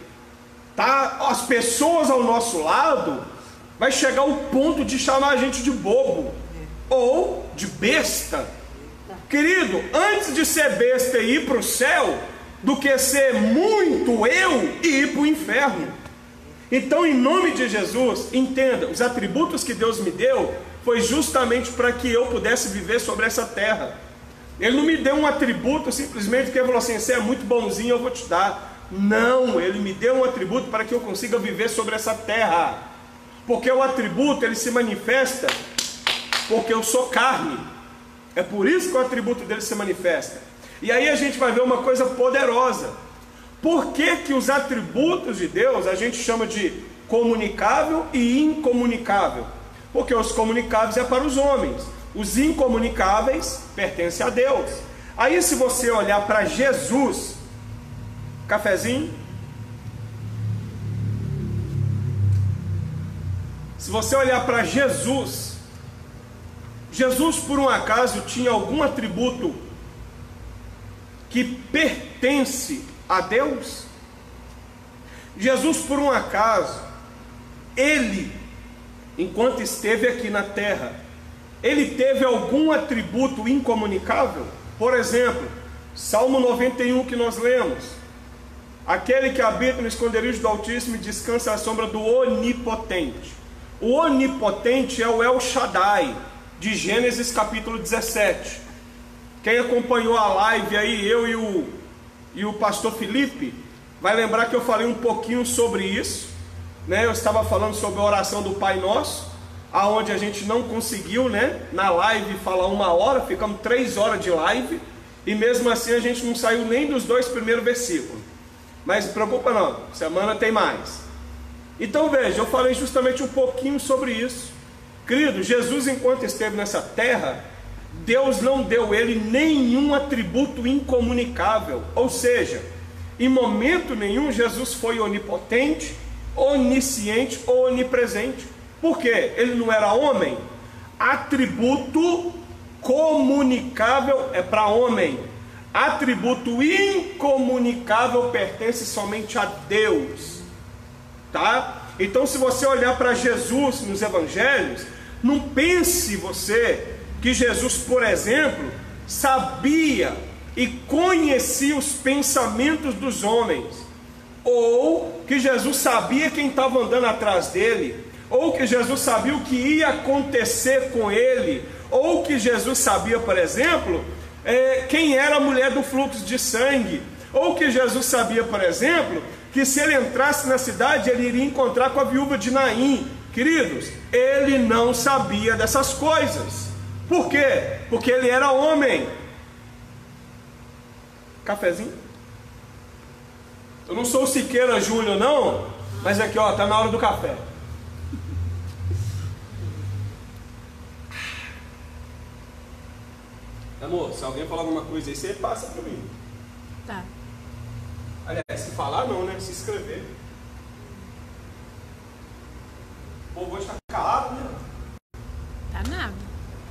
tá? As pessoas ao nosso lado vai chegar ao ponto de chamar a gente de bobo ou de besta. Querido, antes de ser besta e ir para o céu, do que ser muito eu e ir para o inferno. Então, em nome de Jesus, entenda, os atributos que Deus me deu foi justamente para que eu pudesse viver sobre essa terra. Ele não me deu um atributo simplesmente porque ele falou assim: você é muito bonzinho, eu vou te dar. Não, ele me deu um atributo para que eu consiga viver sobre essa terra. Porque o atributo, ele se manifesta porque eu sou carne. É por isso que o atributo dele se manifesta. E aí a gente vai ver uma coisa poderosa. Por que que os atributos de Deus a gente chama de comunicável e incomunicável? Porque os comunicáveis é para os homens, os incomunicáveis pertencem a Deus. Aí se você olhar para Jesus, cafezinho, se você olhar para Jesus, Jesus por um acaso tinha algum atributo que pertence a Deus? Jesus por um acaso, ele, enquanto esteve aqui na terra, ele teve algum atributo incomunicável? Por exemplo, Salmo 91 que nós lemos: aquele que habita no esconderijo do Altíssimo e descansa à sombra do Onipotente. O Onipotente é o El Shaddai, de Gênesis capítulo 17. Quem acompanhou a live aí, eu e o pastor Felipe, vai lembrar que eu falei um pouquinho sobre isso, né? Eu estava falando sobre a oração do Pai Nosso, aonde a gente não conseguiu, né, na live falar 1 hora, ficamos 3 horas de live, e mesmo assim a gente não saiu nem dos 2 primeiros versículos. Mas não se preocupa não, semana tem mais. Então veja, eu falei justamente um pouquinho sobre isso. Querido, Jesus, enquanto esteve nessa terra, Deus não deu ele nenhum atributo incomunicável. Ou seja, em momento nenhum Jesus foi onipotente, onisciente ou onipresente. Por quê? Ele não era homem? Atributo comunicável é para homem. Atributo incomunicável pertence somente a Deus. Tá? Então, se você olhar para Jesus nos evangelhos, não pense você que Jesus, por exemplo, sabia e conhecia os pensamentos dos homens, ou que Jesus sabia quem estava andando atrás dele, ou que Jesus sabia o que ia acontecer com ele, ou que Jesus sabia, por exemplo, quem era a mulher do fluxo de sangue, ou que Jesus sabia, por exemplo, que se ele entrasse na cidade, ele iria encontrar com a viúva de Naim. Queridos, ele não sabia dessas coisas. Por quê? Porque ele era homem. Cafezinho? Eu não sou o Siqueira Júnior, não, mas aqui, ó, tá na hora do café. Amor, se alguém falar alguma coisa aí, você passa para mim. Tá. Aliás, se falar não, né? Se escrever. O povo hoje tá calado, né? Tá nada.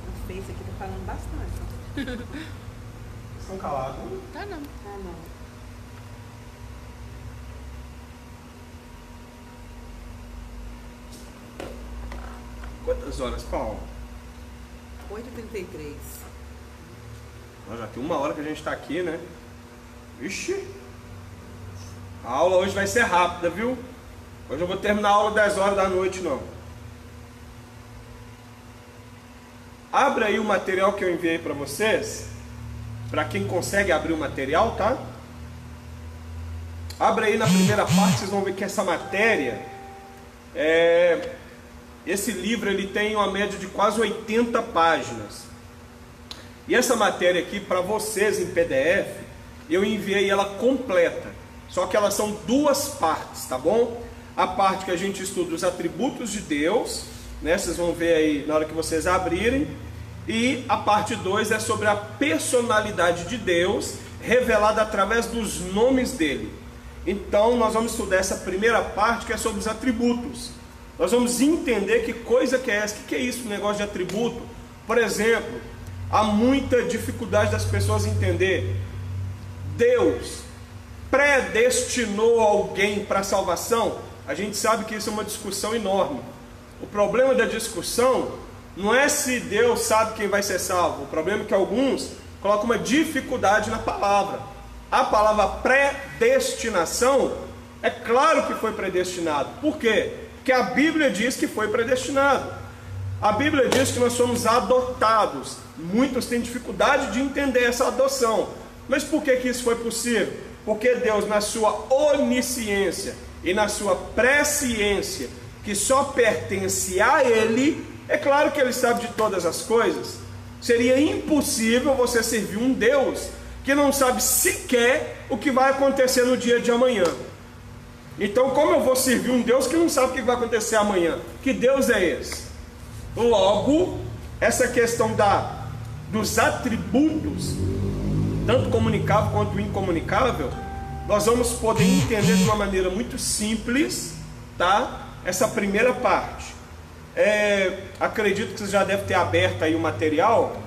O Face aqui tá falando bastante. Estão calados? Tá não. Ah, não. Quantas horas, Paulo? 8h33. Nós já tem 1 hora que a gente está aqui, né? Ixi! A aula hoje vai ser rápida, viu? Hoje eu vou terminar a aula 10 horas da noite, não. Abra aí o material que eu enviei para vocês. Para quem consegue abrir o material, tá? Abra aí na primeira parte, vocês vão ver que essa matéria esse livro ele tem uma média de quase 80 páginas. E essa matéria aqui, para vocês em PDF, eu enviei ela completa. Só que elas são 2 partes, tá bom? A parte que a gente estuda os atributos de Deus, né? Vocês vão ver aí na hora que vocês abrirem. E a parte 2 é sobre a personalidade de Deus, revelada através dos nomes dele. Então nós vamos estudar essa primeira parte que é sobre os atributos. Nós vamos entender que coisa que é essa, o que é isso, o negócio de atributo. Por exemplo, há muita dificuldade das pessoas entender. Deus predestinou alguém para a salvação? A gente sabe que isso é uma discussão enorme. O problema da discussão não é se Deus sabe quem vai ser salvo. O problema é que alguns colocam uma dificuldade na palavra. A palavra predestinação, é claro que foi predestinado. Por quê? Porque a Bíblia diz que foi predestinado. A Bíblia diz que nós somos adotados. Muitos têm dificuldade de entender essa adoção. Mas por que isso foi possível? Porque Deus, na sua onisciência e na sua presciência, que só pertence a Ele, é claro que Ele sabe de todas as coisas. Seria impossível você servir um Deus que não sabe sequer o que vai acontecer no dia de amanhã. Então, como eu vou servir um Deus que não sabe o que vai acontecer amanhã? Que Deus é esse? Logo, essa questão dos atributos, tanto comunicável quanto incomunicável, nós vamos poder entender de uma maneira muito simples, tá? Essa primeira parte. Acredito que você já deve ter aberto aí o material.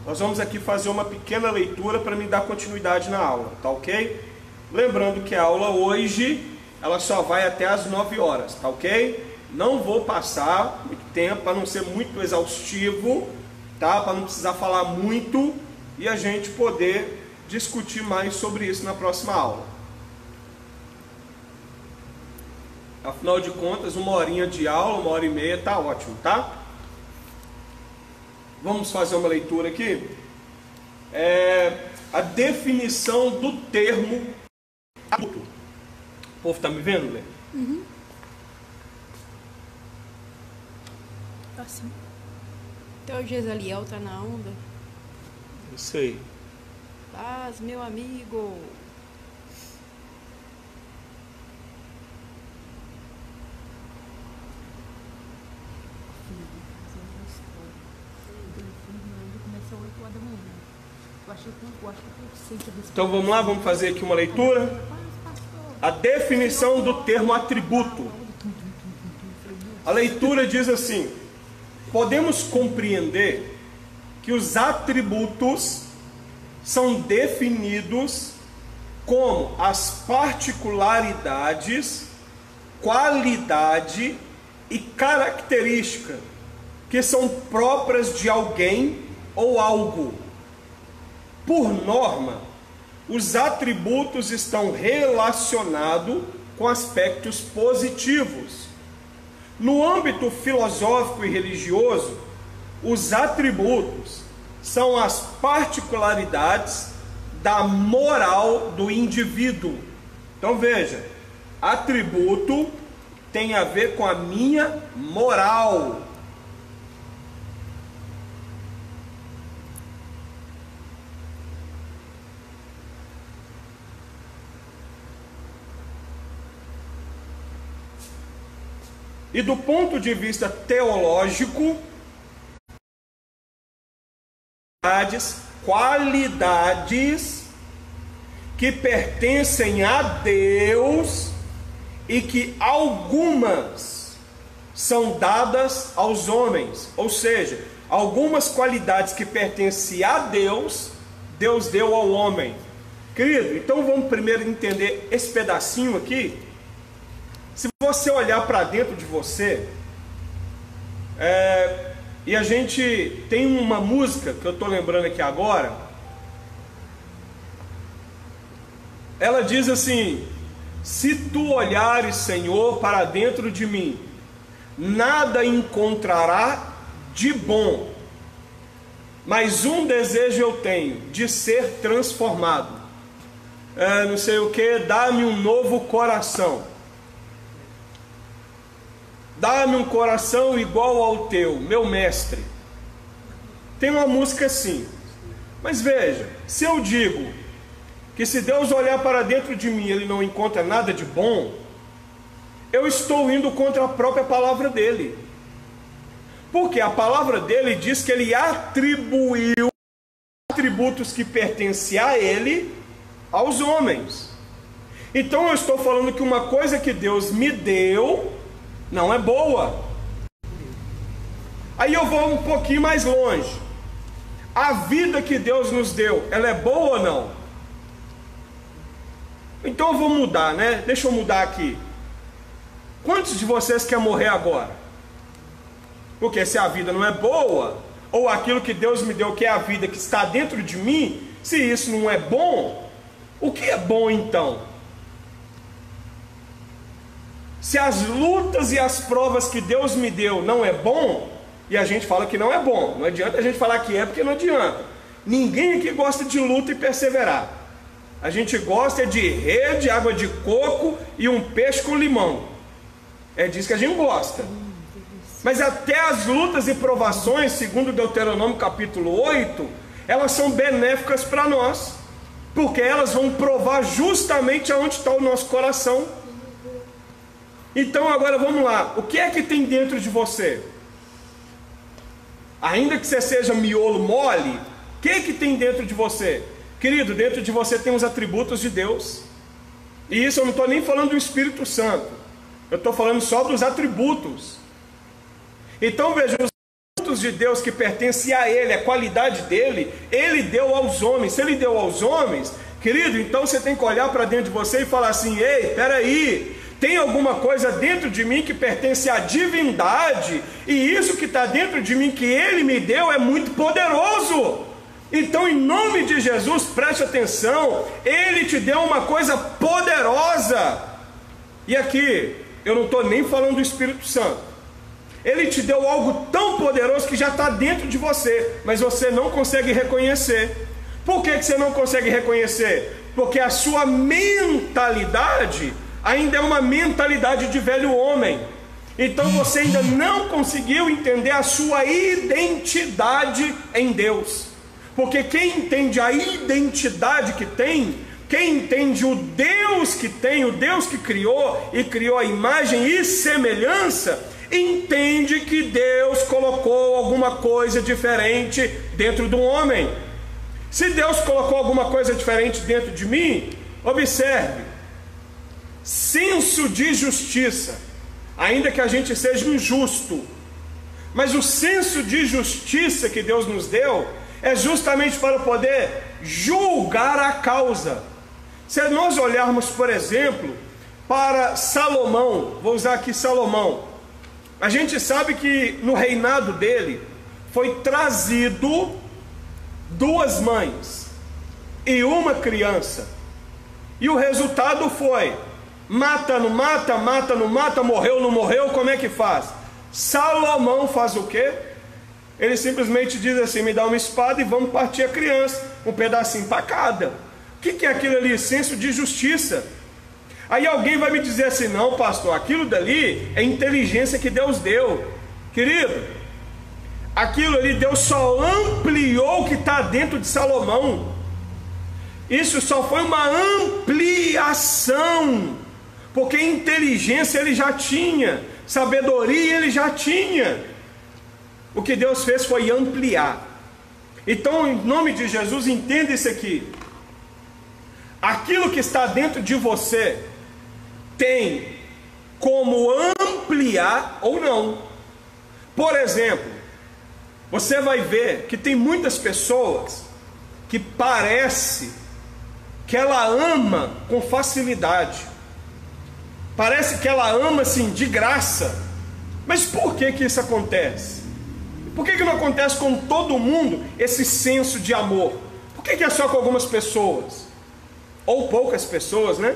Nós vamos aqui fazer uma pequena leitura para me dar continuidade na aula, tá ok? Lembrando que a aula hoje ela só vai até às 9 horas, tá ok? Não vou passar muito tempo para não ser muito exaustivo, tá? Para não precisar falar muito e a gente poder discutir mais sobre isso na próxima aula. Afinal de contas, 1 horinha de aula, 1h30 tá ótimo, tá? Vamos fazer uma leitura aqui. A definição do termo atributo. O povo está me vendo, Lê? Uhum. Assim. Até o Gesaliel tá na onda. Isso aí. Paz, meu amigo. Eu acho que sente a Então vamos lá, vamos fazer aqui uma leitura. A definição do termo atributo. A leitura diz assim: podemos compreender que os atributos são definidos como as particularidades, qualidade e característica que são próprias de alguém ou algo. Por norma, os atributos estão relacionados com aspectos positivos. No âmbito filosófico e religioso, os atributos são as particularidades da moral do indivíduo. Então veja, atributo tem a ver com a minha moral. E do ponto de vista teológico, qualidades que pertencem a Deus e que algumas são dadas aos homens. Ou seja, algumas qualidades que pertencem a Deus, Deus deu ao homem. Querido, então vamos primeiro entender esse pedacinho aqui. Se você olhar para dentro de você, e a gente tem uma música que eu estou lembrando aqui agora, ela diz assim: se tu olhares, Senhor, para dentro de mim, nada encontrará de bom, mas um desejo eu tenho, de ser transformado. Não sei o que, dá-me um novo coração. Dá-me um coração igual ao teu, meu mestre. Tem uma música assim. Mas veja, se eu digo que se Deus olhar para dentro de mim, Ele não encontra nada de bom, eu estou indo contra a própria palavra dele. Porque a palavra dele diz que Ele atribuiu atributos que pertencem a Ele aos homens. Então eu estou falando que uma coisa que Deus me deu não é boa. Aí eu vou um pouquinho mais longe. A vida que Deus nos deu, ela é boa ou não? Então eu vou mudar, né? Deixa eu mudar aqui. Quantos de vocês querem morrer agora? Porque se a vida não é boa, ou aquilo que Deus me deu, que é a vida que está dentro de mim, se isso não é bom, o que é bom então? Se as lutas e as provas que Deus me deu não é bom, e a gente fala que não é bom, não adianta a gente falar que é, porque não adianta. Ninguém aqui gosta de luta e perseverar. A gente gosta de rede, água de coco e um peixe com limão. É disso que a gente gosta. Mas até as lutas e provações, segundo Deuteronômio capítulo 8, elas são benéficas para nós, porque elas vão provar justamente aonde está o nosso coração. Então agora vamos lá, o que é que tem dentro de você? Ainda que você seja miolo mole, o que é que tem dentro de você? Querido, dentro de você tem os atributos de Deus. E isso eu não estou nem falando do Espírito Santo, eu estou falando só dos atributos. Então veja, os atributos de Deus que pertencem a Ele, a qualidade dele, Ele deu aos homens. Se Ele deu aos homens, querido, então você tem que olhar para dentro de você e falar assim: ei, peraí, tem alguma coisa dentro de mim que pertence à divindade, e isso que está dentro de mim que Ele me deu é muito poderoso. Então, em nome de Jesus, preste atenção, Ele te deu uma coisa poderosa. E aqui, eu não estou nem falando do Espírito Santo. Ele te deu algo tão poderoso que já está dentro de você, mas você não consegue reconhecer. Por que você não consegue reconhecer? Porque a sua mentalidade ainda é uma mentalidade de velho homem. Então você ainda não conseguiu entender a sua identidade em Deus. Porque quem entende a identidade que tem, quem entende o Deus que tem, o Deus que criou e criou a imagem e semelhança, entende que Deus colocou alguma coisa diferente dentro do homem. Se Deus colocou alguma coisa diferente dentro de mim, observe, senso de justiça, ainda que a gente seja injusto, mas o senso de justiça que Deus nos deu é justamente para poder julgar a causa. Se nós olharmos, por exemplo, para Salomão, vou usar aqui Salomão, a gente sabe que no reinado dele foi trazido 2 mães e uma criança, e o resultado foi: mata, não mata, mata, não mata, morreu, não morreu, como é que faz? Salomão faz o quê? Ele simplesmente diz assim: me dá uma espada e vamos partir a criança, um pedacinho para cada. O que é aquilo ali? Senso de justiça. Aí alguém vai me dizer assim: não, pastor, aquilo dali é inteligência que Deus deu. Querido, aquilo ali Deus só ampliou o que está dentro de Salomão. Isso só foi uma ampliação, porque inteligência ele já tinha, sabedoria ele já tinha. O que Deus fez foi ampliar. Então, em nome de Jesus, entenda isso aqui: aquilo que está dentro de você tem como ampliar ou não. Por exemplo, você vai ver que tem muitas pessoas que parece que ela ama com facilidade, parece que ela ama assim de graça. Mas por que isso acontece? Por que não acontece com todo mundo esse senso de amor? Por que é só com algumas pessoas? Ou poucas pessoas, né?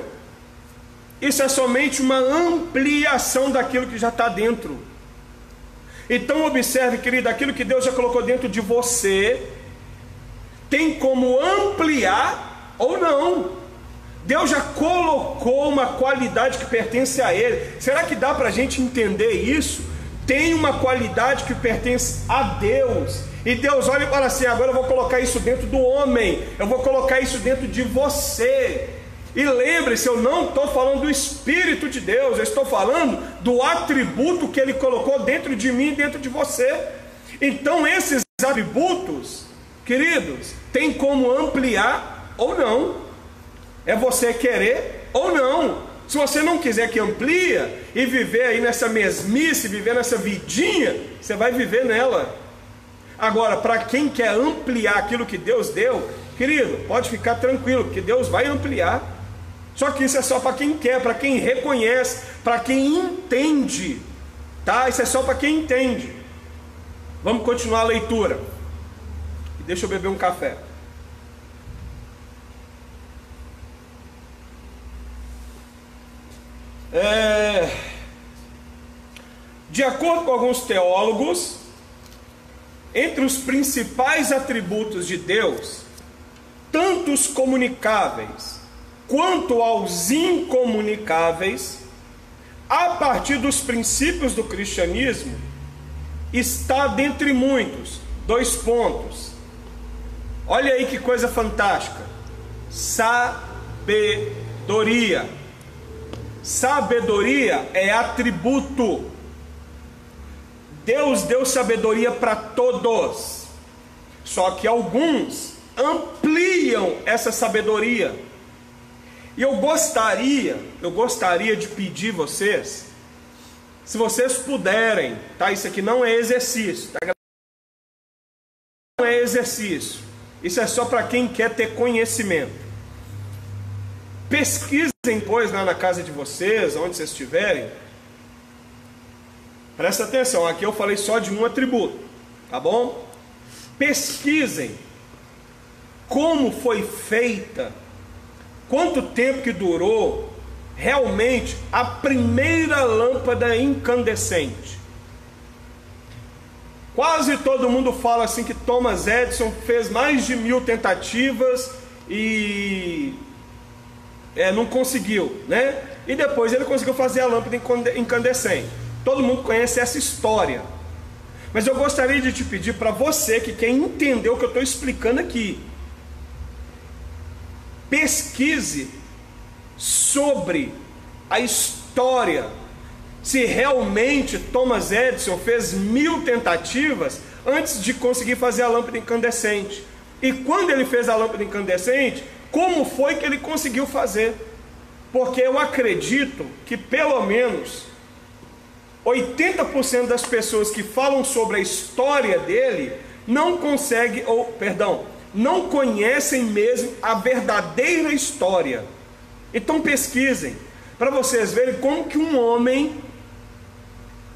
Isso é somente uma ampliação daquilo que já está dentro. Então observe, querido, aquilo que Deus já colocou dentro de você tem como ampliar ou não. Deus já colocou uma qualidade que pertence a Ele. Será que dá para a gente entender isso? Tem uma qualidade que pertence a Deus, e Deus olha e fala assim: agora eu vou colocar isso dentro do homem, eu vou colocar isso dentro de você. E lembre-se, eu não estou falando do Espírito de Deus, eu estou falando do atributo que Ele colocou dentro de mim e dentro de você. Então esses atributos, queridos, tem como ampliar ou não. É você querer ou não. Se você não quiser que amplia e viver aí nessa mesmice, viver nessa vidinha, você vai viver nela. Agora, para quem quer ampliar aquilo que Deus deu, querido, pode ficar tranquilo, que Deus vai ampliar. Só que isso é só para quem quer, para quem reconhece, para quem entende, tá? Isso é só para quem entende. Vamos continuar a leitura. Deixa eu beber um café. De acordo com alguns teólogos, entre os principais atributos de Deus, tanto os comunicáveis quanto aos incomunicáveis, a partir dos princípios do cristianismo, está dentre muitos 2 pontos. Olha aí que coisa fantástica: sabedoria. Sabedoria é atributo. Deus deu sabedoria para todos, só que alguns ampliam essa sabedoria. E eu gostaria de pedir vocês, se vocês puderem, tá? Isso aqui não é exercício, tá? Não é exercício, isso é só para quem quer ter conhecimento. Pesquisem, pois, lá na casa de vocês, onde vocês estiverem. Presta atenção, aqui eu falei só de um atributo, tá bom? Pesquisem como foi feita, quanto tempo que durou realmente a primeira lâmpada incandescente. Quase todo mundo fala assim que Thomas Edison fez mais de 1000 tentativas e não conseguiu, né? E depois ele conseguiu fazer a lâmpada incandescente. Todo mundo conhece essa história. Mas eu gostaria de te pedir, para você que quer entender o que eu estou explicando aqui, pesquise sobre a história, se realmente Thomas Edison fez 1000 tentativas antes de conseguir fazer a lâmpada incandescente. E quando ele fez a lâmpada incandescente, como foi que ele conseguiu fazer? Porque eu acredito que pelo menos 80% das pessoas que falam sobre a história dele não conseguem, não conhecem mesmo a verdadeira história. Então pesquisem, para vocês verem como que um homem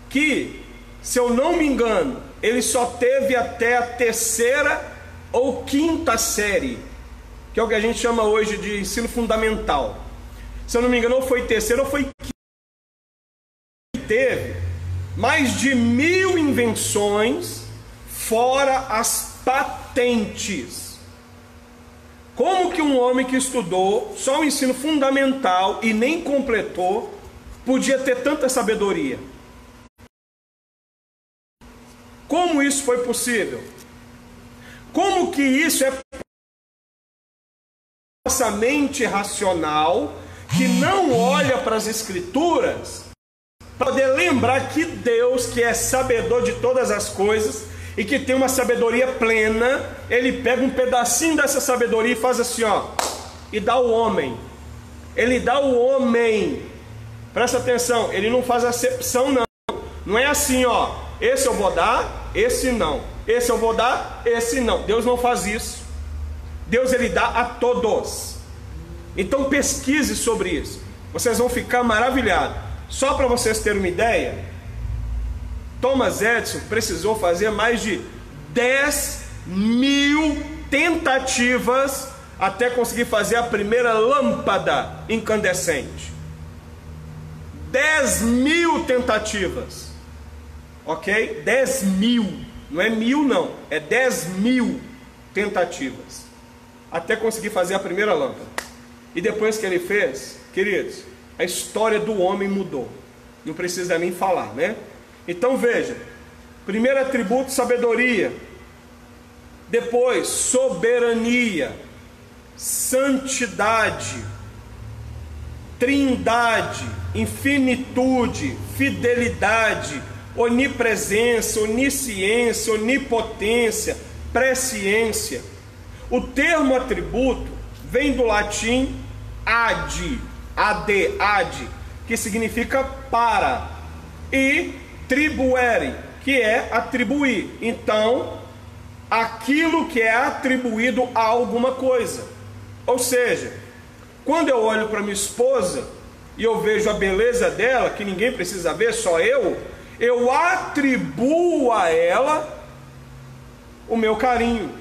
que, se eu não me engano, ele só teve até a 3ª ou 5ª série, que é o que a gente chama hoje de ensino fundamental. Se eu não me engano, ou foi 3ª ou foi 5ª. Teve mais de 1000 invenções, fora as patentes. Como que um homem que estudou só o ensino fundamental e nem completou, podia ter tanta sabedoria? Como isso foi possível? Como que isso é nossa mente racional, que não olha para as escrituras, para poder lembrar que Deus, que é sabedor de todas as coisas e que tem uma sabedoria plena, ele pega um pedacinho dessa sabedoria e faz assim, ó, e dá ao homem. Ele dá ao homem. Presta atenção, ele não faz acepção não. Não é assim, ó, esse eu vou dar, esse não. Esse eu vou dar, esse não. Deus não faz isso. Deus, ele dá a todos. Então pesquise sobre isso, vocês vão ficar maravilhados. Só para vocês terem uma ideia, Thomas Edison precisou fazer mais de 10.000 tentativas até conseguir fazer a primeira lâmpada incandescente. 10.000 tentativas, ok? 10.000, não é 1000 não, é 10.000 tentativas até conseguir fazer a primeira lâmpada. E depois que ele fez, queridos, a história do homem mudou. Não precisa nem falar, né? Então veja, primeiro atributo, sabedoria. Depois, soberania, santidade, trindade, infinitude, fidelidade, onipresença, onisciência, onipotência, presciência. O termo atributo vem do latim ad, que significa para, e tribuere, que é atribuir. Então, aquilo que é atribuído a alguma coisa. Ou seja, quando eu olho para minha esposa e eu vejo a beleza dela, que ninguém precisa ver, só eu atribuo a ela o meu carinho.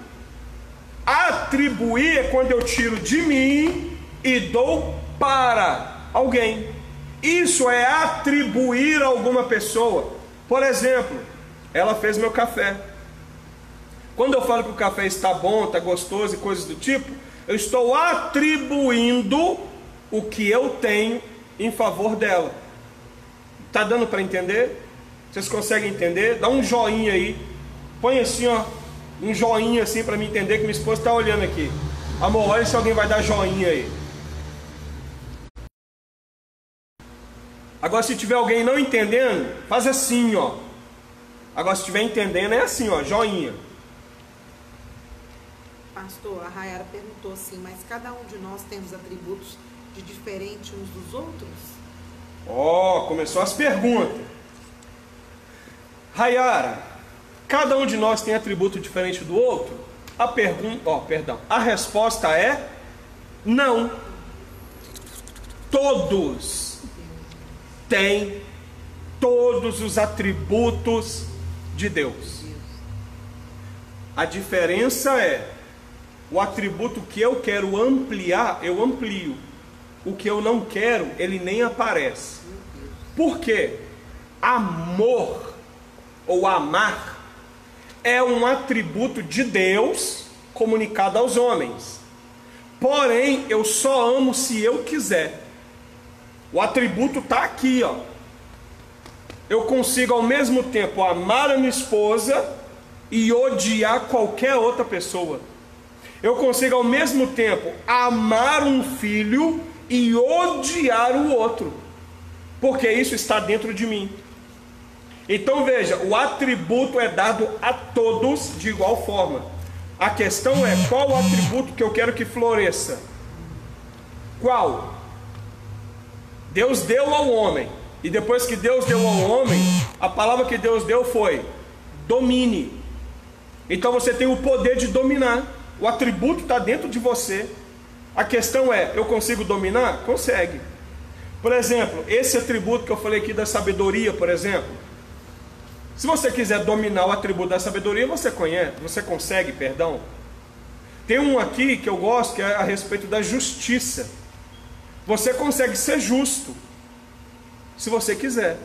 Atribuir é quando eu tiro de mim e dou para alguém. Isso é atribuir a alguma pessoa. Por exemplo, ela fez meu café. Quando eu falo que o café está bom, está gostoso e coisas do tipo, eu estou atribuindo o que eu tenho em favor dela. Está dando para entender? Vocês conseguem entender? Dá um joinha aí. Põe assim, ó, um joinha assim para me entender que minha esposa está olhando aqui. Amor, olha se alguém vai dar joinha aí. Agora se tiver alguém não entendendo, faz assim, ó. Agora se estiver entendendo é assim, ó, joinha. Pastor, a Rayara perguntou assim, mas cada um de nós temos atributos de diferente uns dos outros? Ó, começou as perguntas. Rayara, cada um de nós tem atributo diferente do outro? A resposta é não. Todos têm todos os atributos de Deus. A diferença é o atributo que eu quero ampliar, eu amplio. O que eu não quero, ele nem aparece. Por quê? Amor ou amar é um atributo de Deus comunicado aos homens. Porém, eu só amo se eu quiser. O atributo está aqui, ó. Eu consigo ao mesmo tempo amar a minha esposa e odiar qualquer outra pessoa. Eu consigo ao mesmo tempo amar um filho e odiar o outro, porque isso está dentro de mim. Então veja, o atributo é dado a todos de igual forma. A questão é qual o atributo que eu quero que floresça. Qual? Deus deu ao homem. E depois que Deus deu ao homem, a palavra que Deus deu foi: domine. Então você tem o poder de dominar. O atributo está dentro de você. A questão é, eu consigo dominar? Consegue. Por exemplo, esse atributo que eu falei aqui da sabedoria, por exemplo. Se você quiser dominar o atributo da sabedoria, você consegue, perdão. Tem um aqui que eu gosto, que é a respeito da justiça. Você consegue ser justo, se você quiser.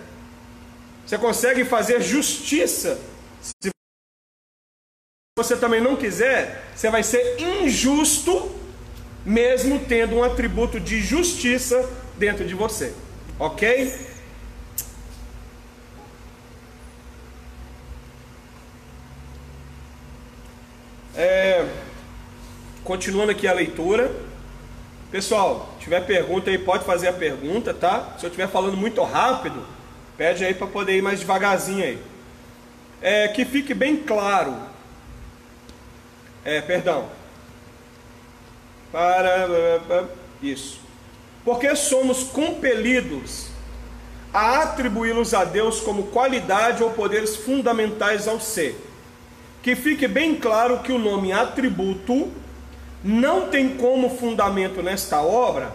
Você consegue fazer justiça. Se você também não quiser, você vai ser injusto, mesmo tendo um atributo de justiça dentro de você. Ok? Continuando aqui a leitura. Pessoal, se tiver pergunta aí, pode fazer a pergunta, tá? Se eu estiver falando muito rápido, pede aí para poder ir mais devagarzinho aí. Que fique bem claro. Perdão. Isso. Porque somos compelidos a atribuí-los a Deus como qualidade ou poderes fundamentais ao ser. Que fique bem claro que o nome atributo não tem como fundamento nesta obra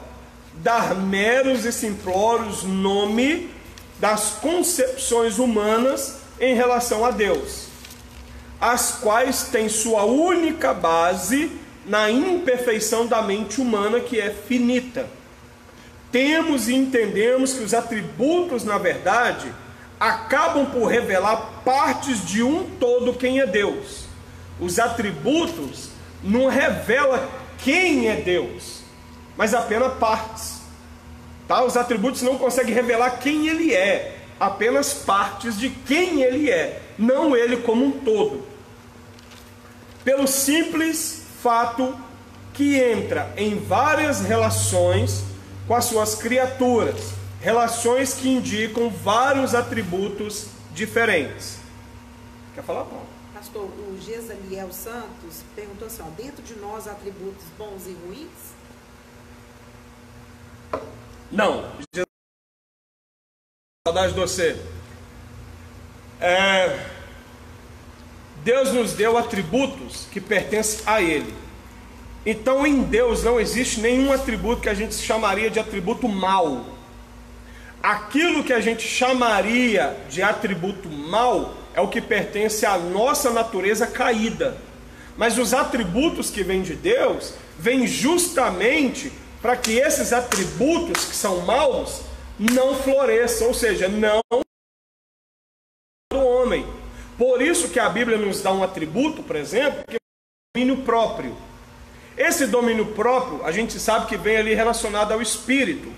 dar meros e simplórios nome das concepções humanas em relação a Deus, as quais têm sua única base na imperfeição da mente humana, que é finita. Temos e entendemos que os atributos, na verdade, acabam por revelar partes de um todo, quem é Deus. Os atributos não revela quem é Deus, mas apenas partes, tá? Os atributos não conseguem revelar quem ele é, apenas partes de quem ele é, não ele como um todo, pelo simples fato que entra em várias relações com as suas criaturas, relações que indicam vários atributos diferentes. Quer falar, Paulo? Pastor, o Gesaliel Santos perguntou assim, dentro de nós atributos bons e ruins? Não. Saudade de você. Deus nos deu atributos que pertencem a Ele. Então em Deus não existe nenhum atributo que a gente chamaria de atributo mau. Aquilo que a gente chamaria de atributo mau é o que pertence à nossa natureza caída. Mas os atributos que vêm de Deus, vêm justamente para que esses atributos que são maus não floresçam, ou seja, não do homem. Por isso que a Bíblia nos dá um atributo, por exemplo, que é o domínio próprio. Esse domínio próprio, a gente sabe que vem ali relacionado ao Espírito.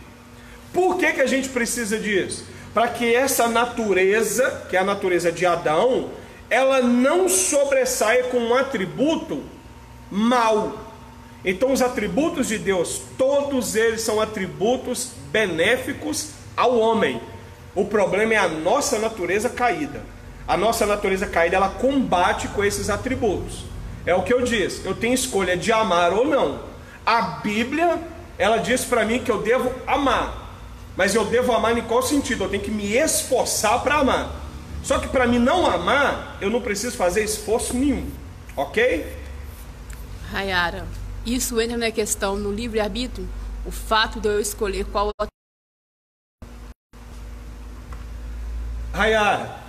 Por que a gente precisa disso? Para que essa natureza, que é a natureza de Adão, ela não sobressaia com um atributo mau. Então os atributos de Deus, todos eles são atributos benéficos ao homem. O problema é a nossa natureza caída. A nossa natureza caída, ela combate com esses atributos. É o que eu disse, eu tenho escolha de amar ou não. A Bíblia, ela diz para mim que eu devo amar. Mas eu devo amar em qual sentido? Eu tenho que me esforçar para amar. Só que para mim não amar, eu não preciso fazer esforço nenhum. Ok? Rayara, isso entra na questão no livre-arbítrio? O fato de eu escolher qual... Rayara,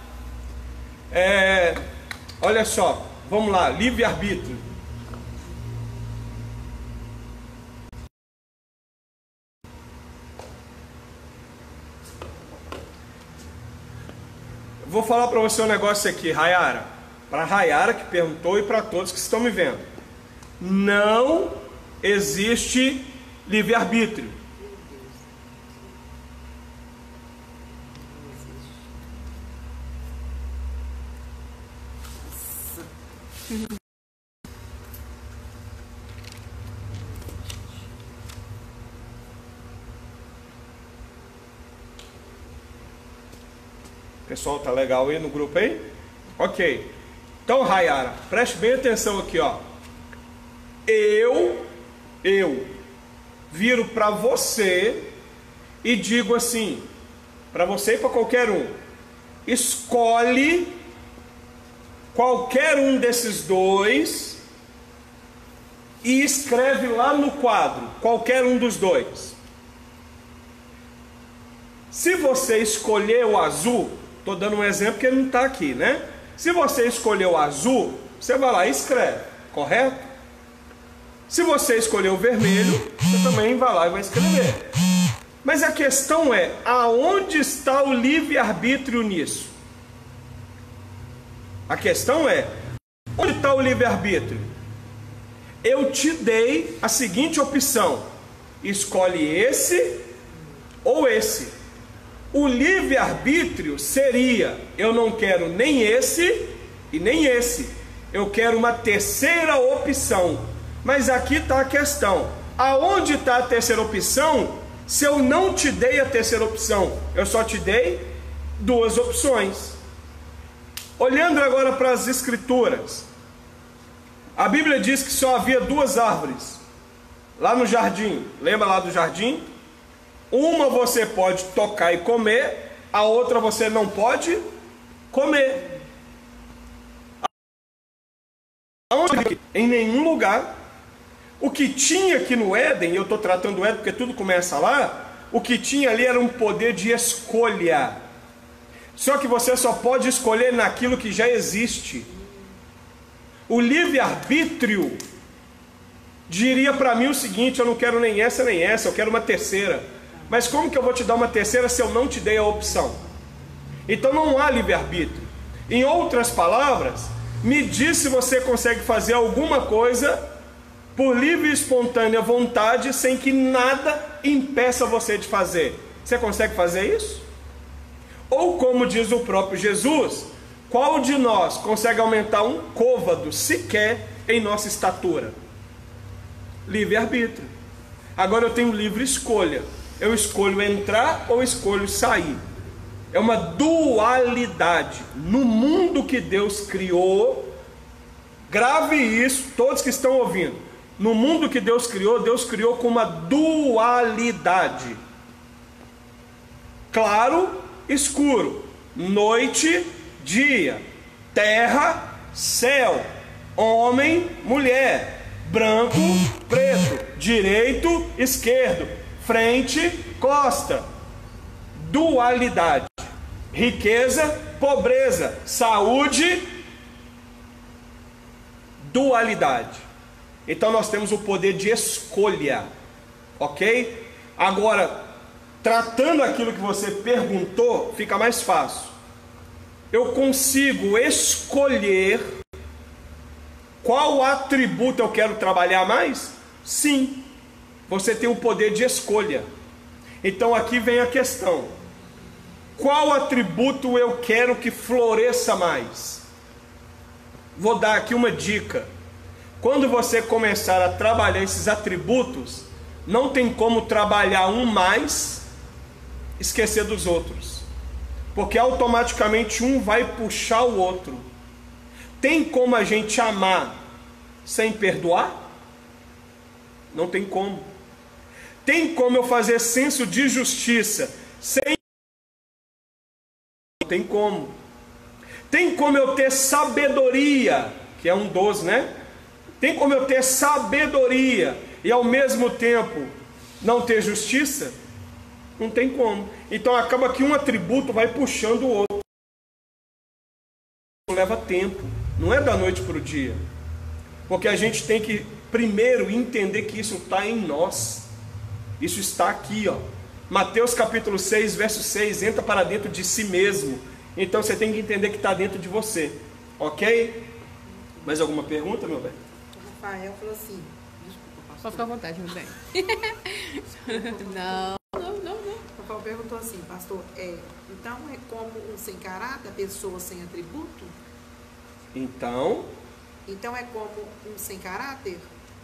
olha só, vamos lá, livre-arbítrio. Vou falar para você um negócio aqui, Rayara. Para Rayara que perguntou e para todos que estão me vendo. Não existe livre-arbítrio. Pessoal, tá legal aí no grupo aí? Ok. Então, Rayara, preste bem atenção aqui, ó. eu viro para você e digo assim, para você e para qualquer um, escolhe qualquer um desses dois e escreve lá no quadro, qualquer um dos dois. Se você escolher o azul, estou dando um exemplo que ele não está aqui, né? Se você escolher o azul, você vai lá e escreve, correto? Se você escolher o vermelho, você também vai lá e vai escrever. Mas a questão é, aonde está o livre-arbítrio nisso? A questão é, onde está o livre-arbítrio? Eu te dei a seguinte opção, escolhe esse ou esse. O livre-arbítrio seria, eu não quero nem esse e nem esse, eu quero uma terceira opção. Mas aqui está a questão, aonde está a terceira opção, se eu não te dei a terceira opção? Eu só te dei duas opções. Olhando agora para as escrituras, a Bíblia diz que só havia duas árvores, lá no jardim, lembra lá do jardim? Uma você pode tocar e comer, a outra você não pode comer. Em nenhum lugar. O que tinha aqui no Éden, eu estou tratando o Éden porque tudo começa lá, o que tinha ali era um poder de escolha. Só que você só pode escolher naquilo que já existe. O livre-arbítrio diria para mim o seguinte, eu não quero nem essa, eu quero uma terceira. Mas como que eu vou te dar uma terceira se eu não te dei a opção? Então não há livre-arbítrio. Em outras palavras, me diz se você consegue fazer alguma coisa por livre e espontânea vontade, sem que nada impeça você de fazer. Você consegue fazer isso? Ou como diz o próprio Jesus, qual de nós consegue aumentar um côvado sequer em nossa estatura? Livre-arbítrio. Agora eu tenho livre escolha. Eu escolho entrar ou escolho sair. É uma dualidade. No mundo que Deus criou, grave isso, todos que estão ouvindo. No mundo que Deus criou com uma dualidade. Claro, escuro. Noite, dia. Terra, céu. Homem, mulher. Branco, preto. Direito, esquerdo. Frente, costa. Dualidade. Riqueza, pobreza. Saúde, dualidade. Então nós temos o poder de escolha, ok? Agora, tratando aquilo que você perguntou, fica mais fácil. Eu consigo escolher qual atributo eu quero trabalhar mais? Sim, você tem o poder de escolha. Então aqui vem a questão, qual atributo eu quero que floresça mais? Vou dar aqui uma dica. Quando você começar a trabalhar esses atributos, não tem como trabalhar um mais, esquecer dos outros, porque automaticamente um vai puxar o outro. Tem como a gente amar sem perdoar? Não tem como. Tem como eu fazer senso de justiça sem... Não tem como. Tem como eu ter sabedoria, que é um dos, né? Tem como eu ter sabedoria e ao mesmo tempo não ter justiça? Não tem como. Então acaba que um atributo vai puxando o outro. Leva tempo. Não é da noite para o dia. Porque a gente tem que primeiro entender que isso está em nós. Isso está aqui, ó. Mateus capítulo 6, verso 6. Entra para dentro de si mesmo. Então você tem que entender que está dentro de você. Ok? Mais alguma pergunta, meu bem? O Rafael falou assim, desculpa, pastor. Pode ficar à vontade, meu bem. Não. O Rafael perguntou assim, pastor, então é como um sem caráter, a pessoa sem atributo? Então é como um sem caráter?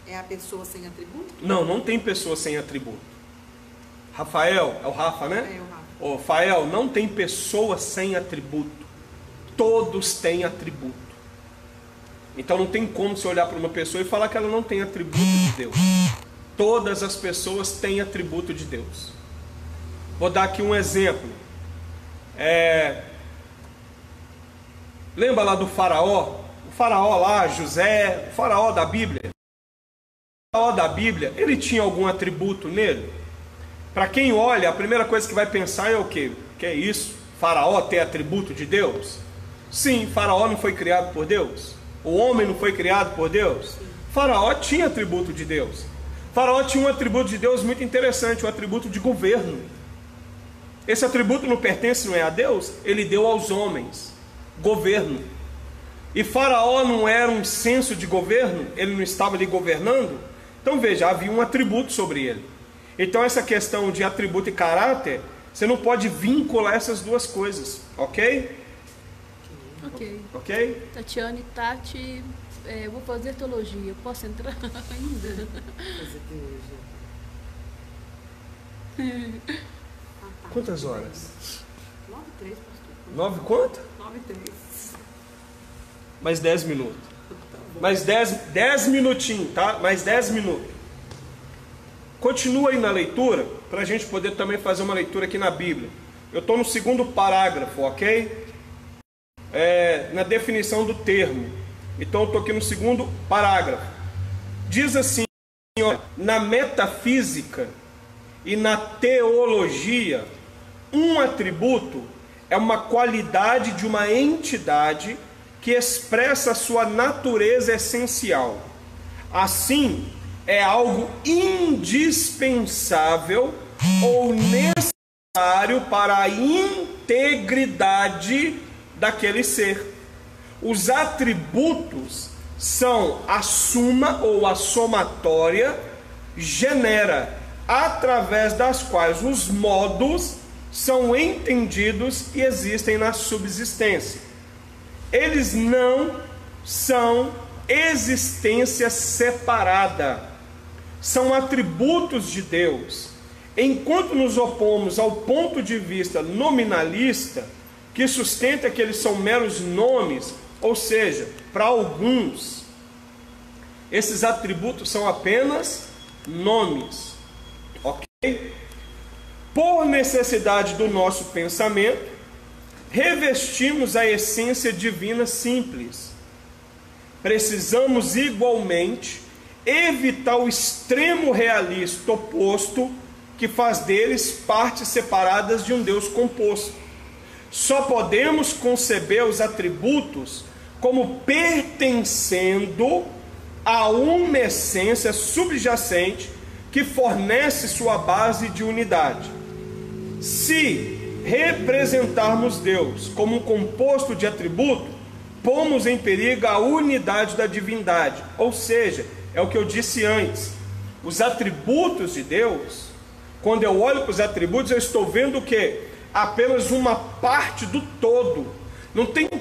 É a pessoa sem atributo? não tem pessoa sem atributo. Rafael, é o Rafa, né? É o Rafa. Ô, Rafael, não tem pessoa sem atributo. Todos têm atributo. Então não tem como você olhar para uma pessoa e falar que ela não tem atributo de Deus. Todas as pessoas têm atributo de Deus. Vou dar aqui um exemplo. Lembra lá do faraó? O faraó lá, José, o faraó da Bíblia. O faraó da Bíblia, ele tinha algum atributo nele? Para quem olha, a primeira coisa que vai pensar é o quê? Que é isso? Faraó tem atributo de Deus? Sim, faraó não foi criado por Deus? O homem não foi criado por Deus? Faraó tinha atributo de Deus. Faraó tinha um atributo de Deus muito interessante, o atributo de governo. Esse atributo não pertence, não é a Deus? Ele deu aos homens governo. E Faraó não era um senso de governo? Ele não estava ali governando? Então veja, havia um atributo sobre ele. Então essa questão de atributo e caráter, você não pode vincular essas duas coisas, ok? Ok. Ok? Tatiane, Tati, eu vou fazer teologia. Posso entrar ainda? Fazer teologia. Quantas horas? 9:03, pastor. 9 quanto? 9:03. Mais 10 minutos. Mais 10 minutinhos, tá? Mais 10 minutos. Continua aí na leitura, para a gente poder também fazer uma leitura aqui na Bíblia. Eu estou no segundo parágrafo, ok? Na definição do termo. Então eu estou aqui no segundo parágrafo. Diz assim, ó, na metafísica e na teologia, um atributo é uma qualidade de uma entidade que expressa a sua natureza essencial. Assim, é algo indispensável ou necessário para a integridade daquele ser. Os atributos são a suma ou a somatória genera, através das quais os modos são entendidos e existem na subsistência. Eles não são existência separada, são atributos de Deus. Enquanto nos opomos ao ponto de vista nominalista, que sustenta que eles são meros nomes, ou seja, para alguns, esses atributos são apenas nomes, ok? Por necessidade do nosso pensamento, revestimos a essência divina simples. Precisamos igualmente evitar o extremo realista oposto, que faz deles partes separadas de um Deus composto. Só podemos conceber os atributos como pertencendo a uma essência subjacente que fornece sua base de unidade. Se representarmos Deus como um composto de atributo, pomos em perigo a unidade da divindade. Ou seja, é o que eu disse antes, os atributos de Deus, quando eu olho para os atributos, eu estou vendo o quê? Apenas uma parte do todo. Não tem como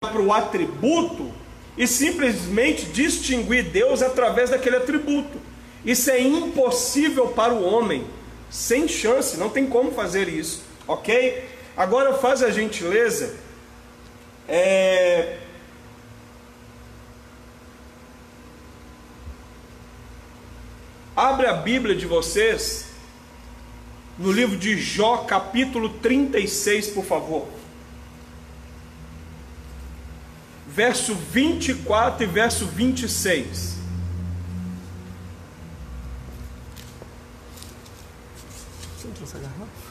olhar para o atributo e simplesmente distinguir Deus através daquele atributo. Isso é impossível para o homem, sem chance, não tem como fazer isso, ok? Agora faz a gentileza, abre a Bíblia de vocês no livro de Jó, capítulo 36, por favor. Verso 24 e verso 26. Você não trouxe a garrafa?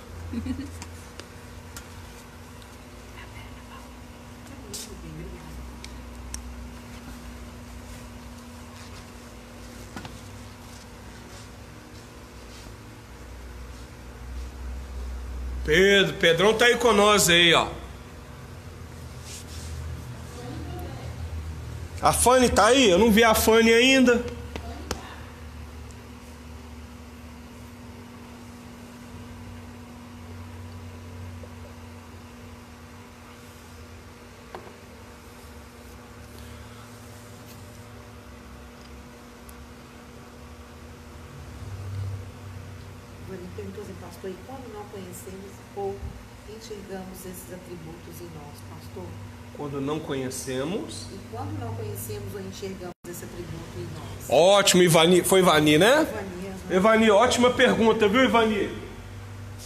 Pedrão tá aí com nós aí, ó. A Fanny tá aí? Eu não vi a Fanny ainda. Perguntou assim, pastor, e quando não conhecemos ou enxergamos esses atributos em nós, pastor? Quando não conhecemos. E quando não conhecemos ou enxergamos esse atributo em nós. Ótimo, Ivani. Foi Ivani, né? Ivani, Ivani, ótima pergunta, viu, Ivani?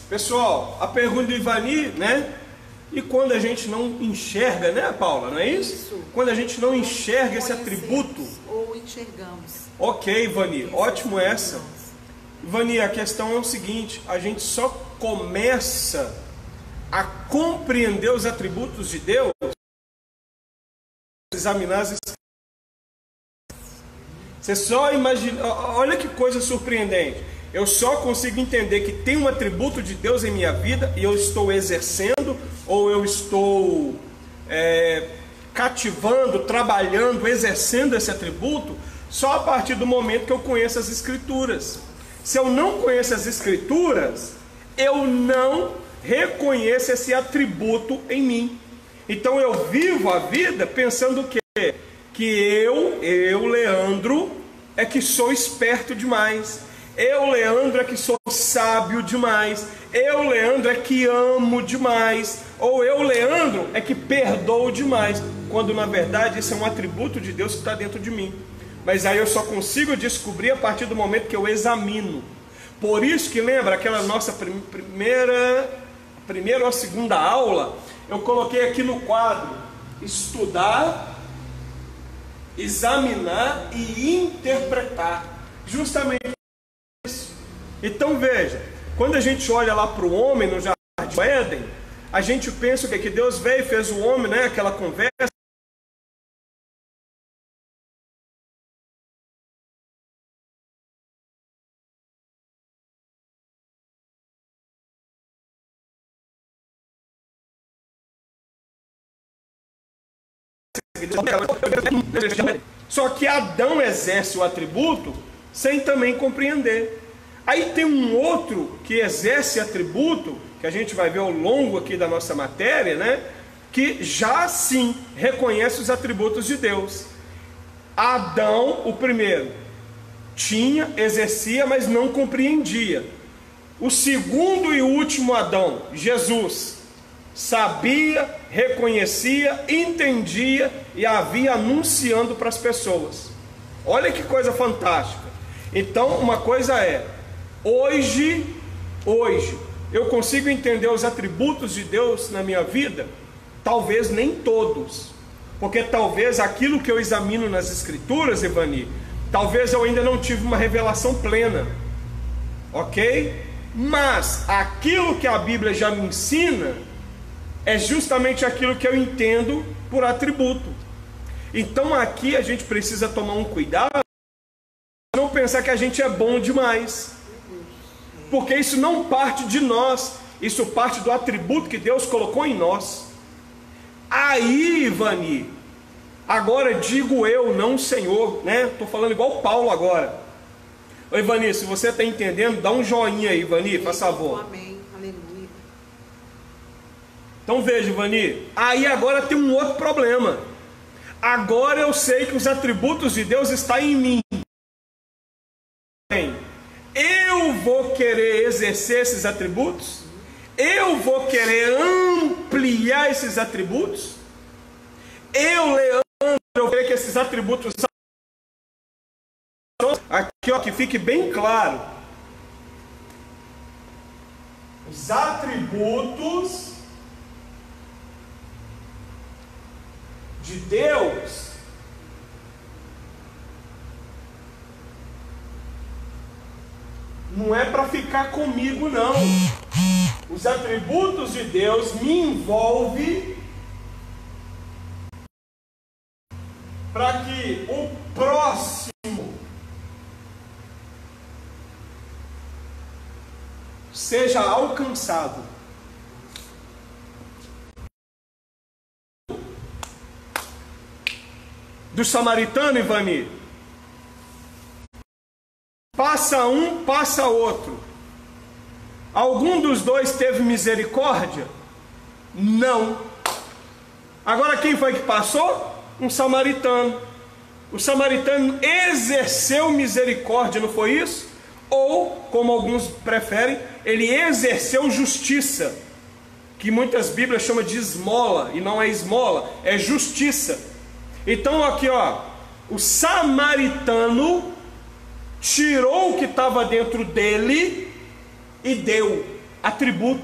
Pessoal, a pergunta do Ivani, né? E quando a gente não enxerga, né, Paula? Não é isso? Isso. Quando a gente não enxerga esse atributo. Ou enxergamos. Ok, Ivani, ótimo essa. Ivani, a questão é o seguinte: a gente só começa a compreender os atributos de Deus, examinar as escrituras. Você só imagina, olha que coisa surpreendente. Eu só consigo entender que tem um atributo de Deus em minha vida e eu estou exercendo, ou eu estou cativando, trabalhando, exercendo esse atributo, só a partir do momento que eu conheço as Escrituras. Se eu não conheço as Escrituras, eu não reconheço esse atributo em mim. Então eu vivo a vida pensando que eu, Leandro, é que sou esperto demais. Eu, Leandro, é que sou sábio demais. Eu, Leandro, é que amo demais. Ou eu, Leandro, é que perdoo demais. Quando na verdade esse é um atributo de Deus que está dentro de mim. Mas aí eu só consigo descobrir a partir do momento que eu examino. Por isso que lembra aquela nossa primeira ou segunda aula, eu coloquei aqui no quadro: estudar, examinar e interpretar. Justamente isso. Então veja, quando a gente olha lá para o homem no jardim do Éden, a gente pensa que Deus veio e fez o homem, né? Aquela conversa. Só que Adão exerce o atributo sem também compreender. Aí tem um outro que exerce atributo, que a gente vai ver ao longo aqui da nossa matéria, né? Que já sim reconhece os atributos de Deus. Adão, o primeiro, tinha, exercia, mas não compreendia. O segundo e último Adão, Jesus, sabia, reconhecia, entendia e havia anunciando para as pessoas. Olha que coisa fantástica. Então, uma coisa é, hoje, eu consigo entender os atributos de Deus na minha vida? Talvez nem todos, porque talvez aquilo que eu examino nas Escrituras, Ivani, talvez eu ainda não tive uma revelação plena, ok? Mas aquilo que a Bíblia já me ensina é justamente aquilo que eu entendo por atributo. Então aqui a gente precisa tomar um cuidado, não pensar que a gente é bom demais, porque isso não parte de nós, isso parte do atributo que Deus colocou em nós. Aí, Ivani, agora digo eu, não o Senhor, né? Estou falando igual Paulo agora. Ô Ivani, se você está entendendo, dá um joinha aí, Ivani, por favor. Amém, aleluia. Então veja, Ivani, aí agora tem um outro problema. Agora eu sei que os atributos de Deus estão em mim. Eu vou querer exercer esses atributos? Eu vou querer ampliar esses atributos? Eu, Leandro, eu quero que esses atributos... Aqui, ó, que fique bem claro. Os atributos de Deus não é para ficar comigo, não. Os atributos de Deus me envolvem para que o próximo seja alcançado. Do samaritano, Ivani, passa um, passa outro. Algum dos dois teve misericórdia? Não. Agora quem foi que passou? Um samaritano. O samaritano exerceu misericórdia, não foi isso? Ou, como alguns preferem, ele exerceu justiça. que muitas Bíblias chamam de esmola, e não é esmola, é justiça. Então aqui ó, o samaritano tirou o que estava dentro dele e deu atributo.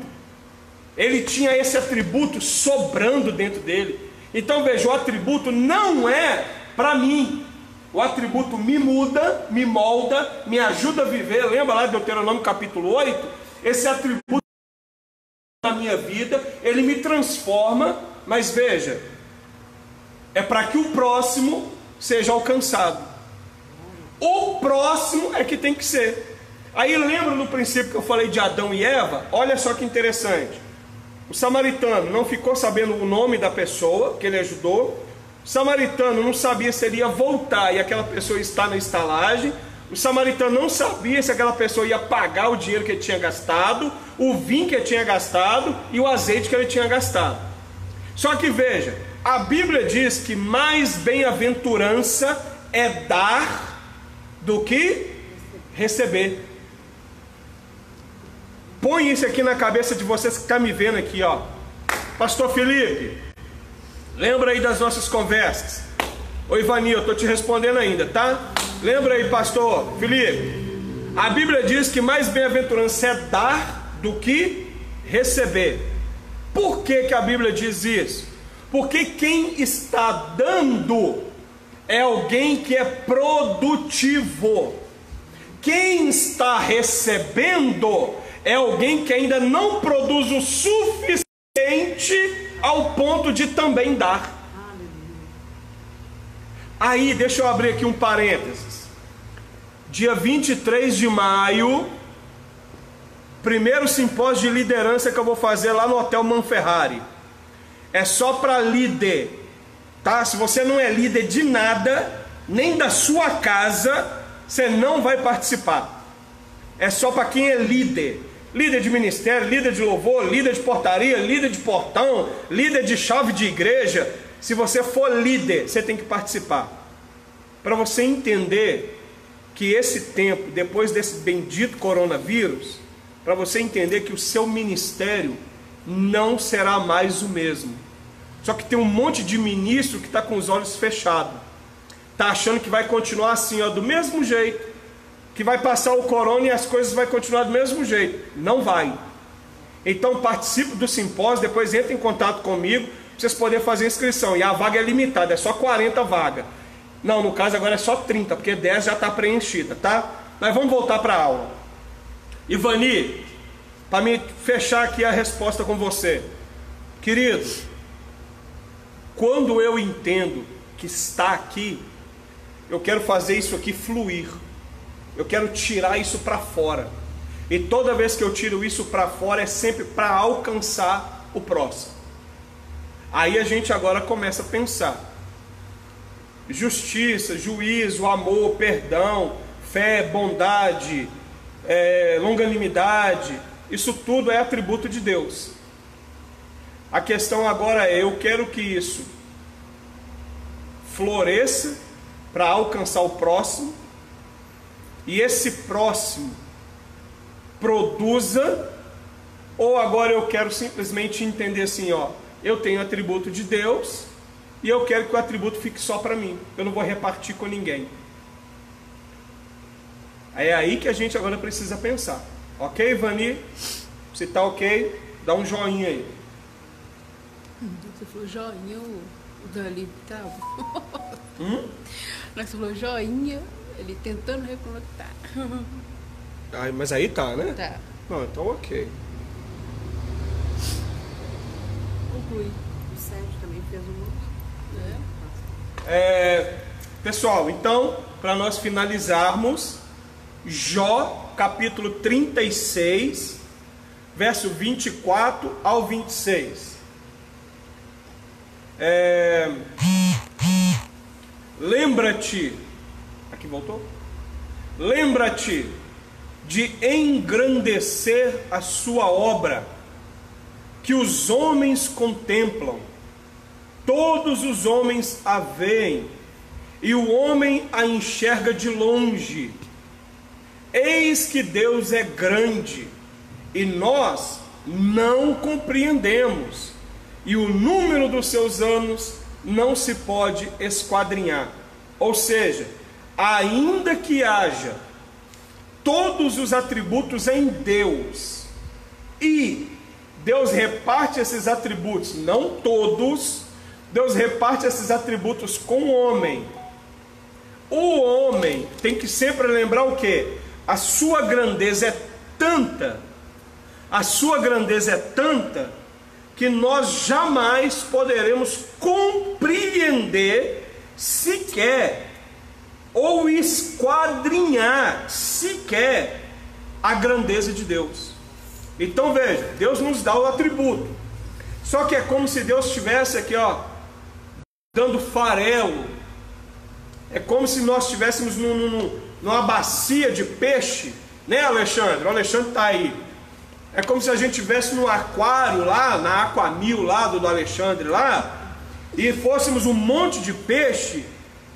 Ele tinha esse atributo sobrando dentro dele. Então veja, o atributo não é para mim. O atributo me muda, me molda, me ajuda a viver. Lembra lá de Deuteronômio capítulo 8? Esse atributo na minha vida, ele me transforma, mas veja, é para que o próximo seja alcançado. O próximo é que tem que ser. Aí lembra no princípio que eu falei de Adão e Eva? Olha só que interessante. O samaritano não ficou sabendo o nome da pessoa que ele ajudou. O samaritano não sabia se ele ia voltar e aquela pessoa está na estalagem. O samaritano não sabia se aquela pessoa ia pagar o dinheiro que ele tinha gastado, o vinho que ele tinha gastado e o azeite que ele tinha gastado. Só que veja, a Bíblia diz que mais bem-aventurança é dar do que receber. Põe isso aqui na cabeça de vocês que estão me vendo aqui, ó. Pastor Felipe, lembra aí das nossas conversas. Ô Ivani, eu estou te respondendo ainda, tá? Lembra aí, pastor Felipe. A Bíblia diz que mais bem-aventurança é dar do que receber. Por que que a Bíblia diz isso? Porque quem está dando é alguém que é produtivo. Quem está recebendo é alguém que ainda não produz o suficiente ao ponto de também dar. Aí, deixa eu abrir aqui um parênteses. Dia 23 de maio, primeiro simpósio de liderança que eu vou fazer lá no Hotel Manferrari. É só para líder, tá? Se você não é líder de nada, nem da sua casa, você não vai participar. É só para quem é líder. Líder de ministério, líder de louvor, líder de portaria, líder de portão, líder de chave de igreja. Se você for líder, você tem que participar. Para você entender que esse tempo, depois desse bendito coronavírus, para você entender que o seu ministério não será mais o mesmo. Só que tem um monte de ministro que está com os olhos fechados. Está achando que vai continuar assim, ó, do mesmo jeito. Que vai passar o corona e as coisas vão continuar do mesmo jeito. Não vai. Então participe do simpósio, depois entre em contato comigo, para vocês poderem fazer a inscrição. E a vaga é limitada, é só 40 vagas. Não, no caso agora é só 30, porque 10 já está preenchida, tá? Mas vamos voltar para a aula. Ivani, para me fechar aqui a resposta com você. Querido, quando eu entendo que está aqui, eu quero fazer isso aqui fluir. Eu quero tirar isso para fora. E toda vez que eu tiro isso para fora é sempre para alcançar o próximo. Aí a gente agora começa a pensar. Justiça, juízo, amor, perdão, fé, bondade, longanimidade. Isso tudo é atributo de Deus. A questão agora é, eu quero que isso floresça para alcançar o próximo. E esse próximo produza, ou agora eu quero simplesmente entender assim, ó, eu tenho atributo de Deus e eu quero que o atributo fique só para mim, eu não vou repartir com ninguém. É aí que a gente agora precisa pensar. Ok, Ivani? Se tá ok, dá um joinha aí. Você falou joinha, o Dali tava. Você falou joinha, ele tentando reconectar. Mas aí tá, né? Tá. Não, então ok. O Rui. O Sérgio também fez um... Pessoal, então, para nós finalizarmos, Jó, capítulo 36, verso 24 ao 26. Lembra-te, aqui voltou? Lembra-te de engrandecer a sua obra, que os homens contemplam, todos os homens a veem, e o homem a enxerga de longe. Eis que Deus é grande, e nós não compreendemos, e o número dos seus anos não se pode esquadrinhar. Ou seja, ainda que haja todos os atributos em Deus, e Deus reparte esses atributos, não todos, Deus reparte esses atributos com o homem. O homem tem que sempre lembrar o quê? A sua grandeza é tanta, que nós jamais poderemos compreender sequer, ou esquadrinhar sequer, a grandeza de Deus. Então veja, Deus nos dá o atributo, só que é como se Deus estivesse aqui, ó, dando farelo. É como se nós estivéssemos numa bacia de peixe, né, Alexandre? O Alexandre está aí. É como se a gente estivesse no aquário lá, na Aquamil lá do Alexandre lá, e fôssemos um monte de peixe,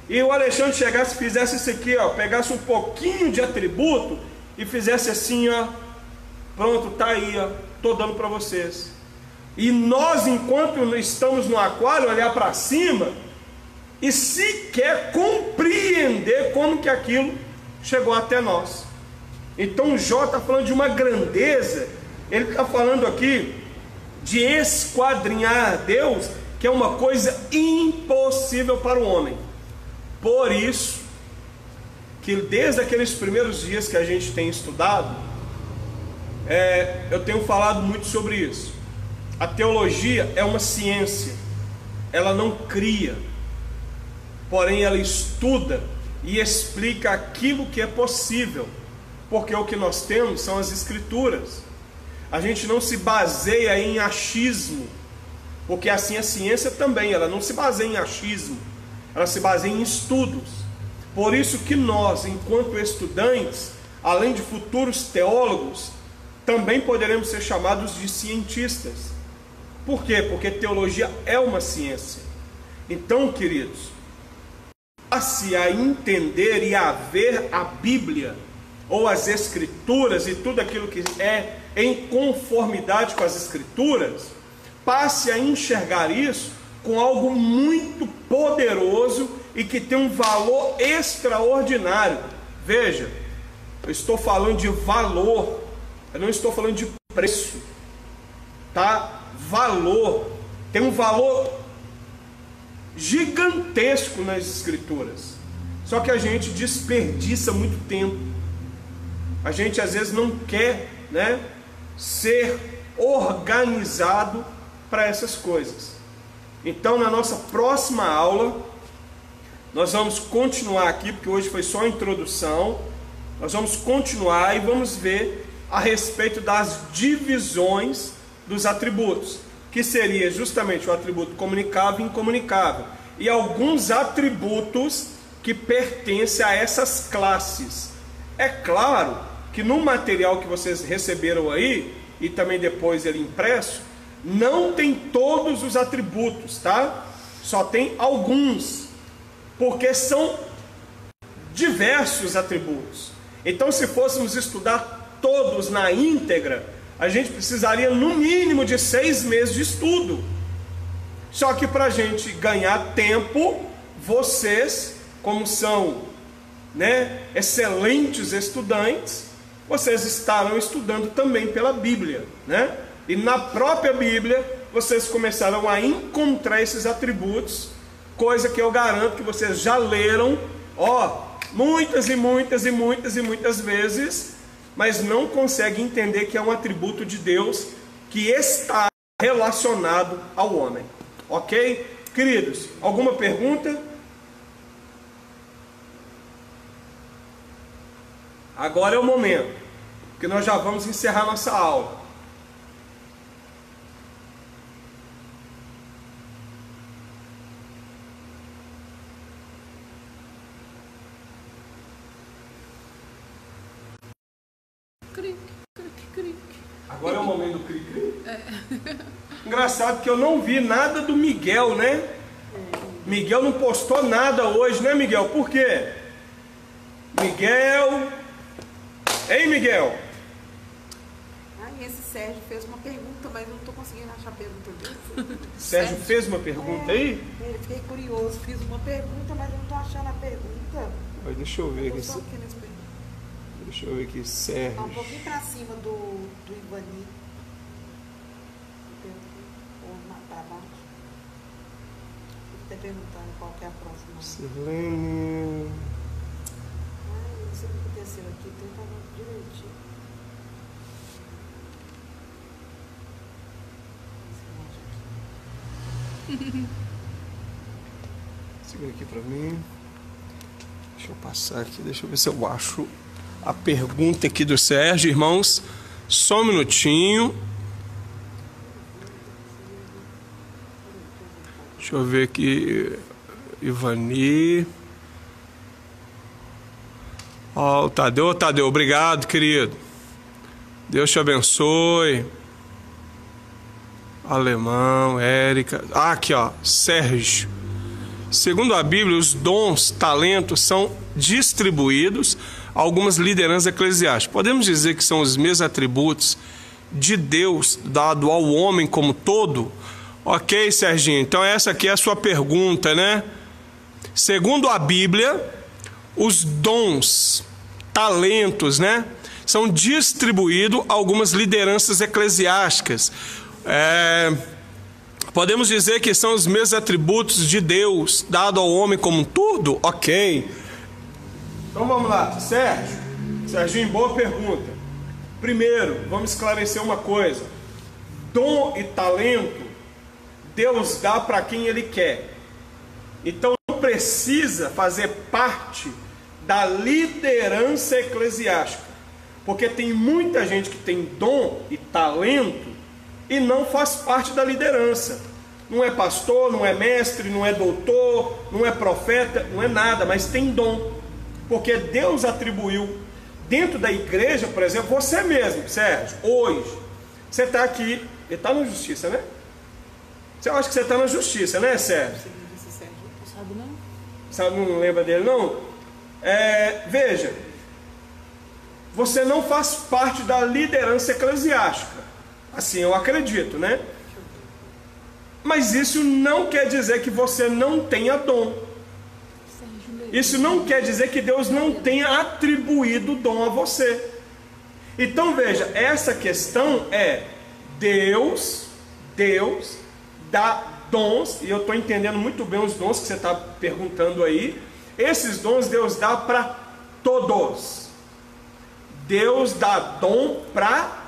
e o Alexandre chegasse e fizesse isso aqui, ó, pegasse um pouquinho de atributo e fizesse assim, ó, pronto, tá aí, ó, tô dando para vocês. E nós, enquanto estamos no aquário, olhar para cima e sequer compreender como que aquilo chegou até nós. Então Jó está falando de uma grandeza, ele está falando aqui de esquadrinhar Deus, que é uma coisa impossível para o homem. Por isso que desde aqueles primeiros dias que a gente tem estudado, eu tenho falado muito sobre isso. A teologia é uma ciência, ela não cria, porém ela estuda e explica aquilo que é possível, porque o que nós temos são as escrituras. A gente não se baseia em achismo, porque assim a ciência também, ela não se baseia em achismo, ela se baseia em estudos. Por isso que nós, enquanto estudantes, além de futuros teólogos, também poderemos ser chamados de cientistas. Por quê? Porque teologia é uma ciência. Então, queridos, passe a entender e a ver a Bíblia, ou as Escrituras, e tudo aquilo que é em conformidade com as Escrituras, passe a enxergar isso com algo muito poderoso e que tem um valor extraordinário. Veja, eu estou falando de valor, eu não estou falando de preço, tá? Valor, tem um valor gigantesco nas Escrituras, só que a gente desperdiça muito tempo. A gente às vezes não quer, né, ser organizado para essas coisas. Então na nossa próxima aula nós vamos continuar aqui, porque hoje foi só a introdução. Nós vamos continuar e vamos ver a respeito das divisões dos atributos, que seria justamente o atributo comunicável e incomunicável, e alguns atributos que pertencem a essas classes. É claro que no material que vocês receberam aí, e também depois ele impresso, não tem todos os atributos, tá? Só tem alguns, porque são diversos atributos. Então, se fôssemos estudar todos na íntegra, a gente precisaria no mínimo de 6 meses de estudo. Só que para a gente ganhar tempo, vocês, como são, né, excelentes estudantes, vocês estarão estudando também pela Bíblia, né? E na própria Bíblia vocês começaram a encontrar esses atributos, coisa que eu garanto que vocês já leram, muitas vezes, mas não conseguem entender que é um atributo de Deus que está relacionado ao homem. Ok? Queridos, alguma pergunta? Agora é o momento, porque nós já vamos encerrar nossa aula. Agora é o momento do cri-cri. Engraçado que eu não vi nada do Miguel, né? Miguel não postou nada hoje, né, Miguel? Por quê? Miguel... Ei, Miguel! e esse Sérgio fez uma pergunta, mas eu não estou conseguindo achar a pergunta dele. Sérgio fez uma pergunta aí? Ele fiquei curioso, fiz uma pergunta, mas eu não estou achando a pergunta. Deixa eu ver aqui. Deixa eu ver aqui, Sérgio. Tá um pouquinho para cima do Ivani. Ou para baixo. Ele está perguntando qual que é a próxima. Sirlene. Não sei o que aconteceu aqui, tenta direitinho. Segura aqui pra mim. Deixa eu passar aqui, deixa eu ver se eu acho a pergunta aqui do Sérgio, irmãos. Só um minutinho. Deixa eu ver aqui. Ivani. Ó, o Tadeu. Tadeu, obrigado, querido. Deus te abençoe. Alemão, Érica. Ah, aqui, ó, Sérgio. Segundo a Bíblia, os dons, talentos são distribuídos a algumas lideranças eclesiásticas. Podemos dizer que são os mesmos atributos de Deus dado ao homem como todo? Ok, Serginho, então essa aqui é a sua pergunta, né? Segundo a Bíblia, os dons, talentos, né, são distribuídos a algumas lideranças eclesiásticas. Podemos dizer que são os mesmos atributos de Deus dado ao homem como um todo? Ok. Então vamos lá, Sérgio. Serginho, boa pergunta. Primeiro, vamos esclarecer uma coisa. Dom e talento, Deus dá para quem Ele quer. Então não precisa fazer parte da liderança eclesiástica. Porque tem muita gente que tem dom e talento e não faz parte da liderança. Não é pastor, não é mestre, não é doutor, não é profeta, não é nada, mas tem dom. Porque Deus atribuiu dentro da igreja, por exemplo, você mesmo, Sérgio, hoje, você está aqui, ele está na justiça, né? Você acha que você está na justiça, né, Sérgio? Sabe não? Sabe, não lembra dele, não? Veja, você não faz parte da liderança eclesiástica. Assim eu acredito, né? Mas isso não quer dizer que você não tenha dom. Isso não quer dizer que Deus não tenha atribuído dom a você. Então veja, essa questão é Deus dá dons, e eu estou entendendo muito bem os dons que você está perguntando aí. Esses dons Deus dá para todos. Deus dá dom para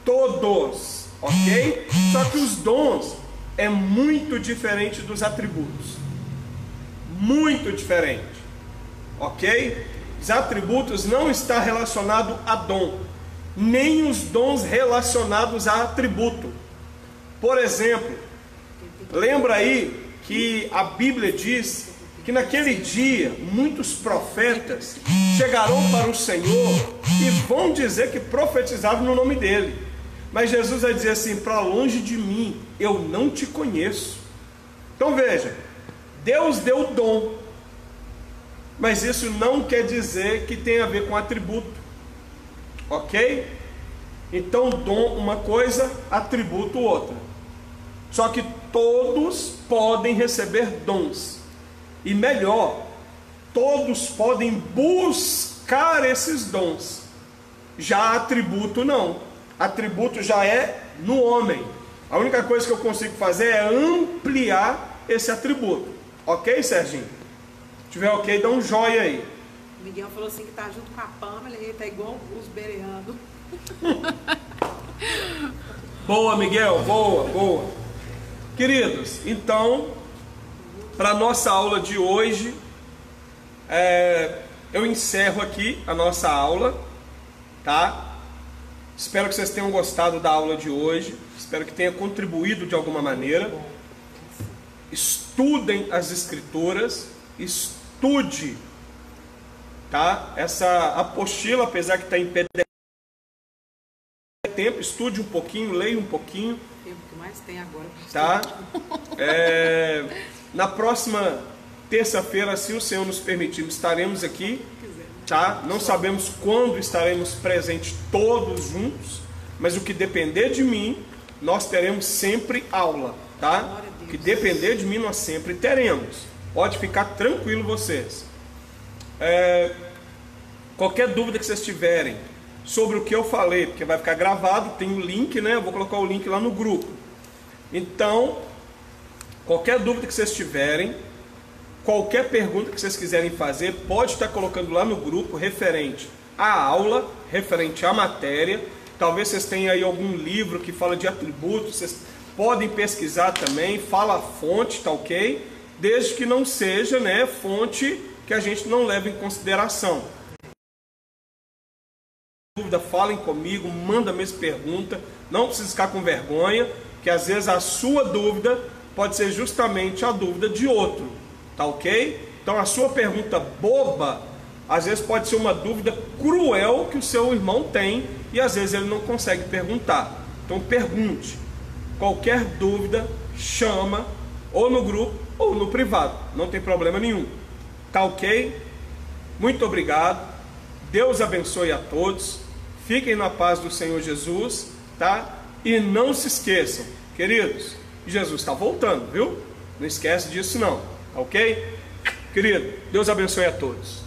todos, ok? Só que os dons é muito diferente dos atributos, muito diferente, ok? Os atributos não estão relacionados a dom, nem os dons relacionados a atributo. Por exemplo, lembra aí que a Bíblia diz que naquele dia muitos profetas chegarão para o Senhor e vão dizer que profetizavam no nome dele. Mas Jesus vai dizer assim: para longe de mim, eu não te conheço. Então veja, Deus deu dom, mas isso não quer dizer que tem a ver com atributo, ok? Então dom uma coisa, atributo outra. Só que todos podem receber dons, e melhor, todos podem buscar esses dons. Já atributo não. Atributo já é no homem. A única coisa que eu consigo fazer é ampliar esse atributo. Ok, Serginho? Se tiver ok, dá um joia aí. O Miguel falou assim que está junto com a Pâmela, ele está igual os bereando. Boa, Miguel, boa. Queridos, então, para a nossa aula de hoje, eu encerro aqui a nossa aula, tá? Espero que vocês tenham gostado da aula de hoje. Espero que tenha contribuído de alguma maneira. Estudem as Escrituras. Estude, tá? Essa apostila, apesar que está em PDF, tempo, estude um pouquinho, leia um pouquinho. O tempo que mais tem agora. Tá? Na próxima terça-feira, se o Senhor nos permitir, estaremos aqui. Tá? Não sabemos quando estaremos presentes todos juntos, mas o que depender de mim, nós teremos sempre aula, tá? O que depender de mim, nós sempre teremos. Pode ficar tranquilo vocês. Qualquer dúvida que vocês tiverem sobre o que eu falei, porque vai ficar gravado, tem o link, né? Eu vou colocar o link lá no grupo. Então, qualquer dúvida que vocês tiverem, qualquer pergunta que vocês quiserem fazer, pode estar colocando lá no grupo, referente à aula, referente à matéria. Talvez vocês tenham aí algum livro que fala de atributos, vocês podem pesquisar também, fala a fonte, tá ok? Desde que não seja, né, fonte que a gente não leva em consideração. Dúvida, falem comigo, manda mesmo pergunta, não precisa ficar com vergonha, que às vezes a sua dúvida pode ser justamente a dúvida de outro, tá ok? Então a sua pergunta boba, às vezes pode ser uma dúvida cruel que o seu irmão tem e às vezes ele não consegue perguntar. Então pergunte, qualquer dúvida, chama, ou no grupo ou no privado, não tem problema nenhum, tá ok? Muito obrigado, Deus abençoe a todos, fiquem na paz do Senhor Jesus, tá? E não se esqueçam, queridos, Jesus está voltando, viu? Não esquece disso não, ok? Querido, Deus abençoe a todos.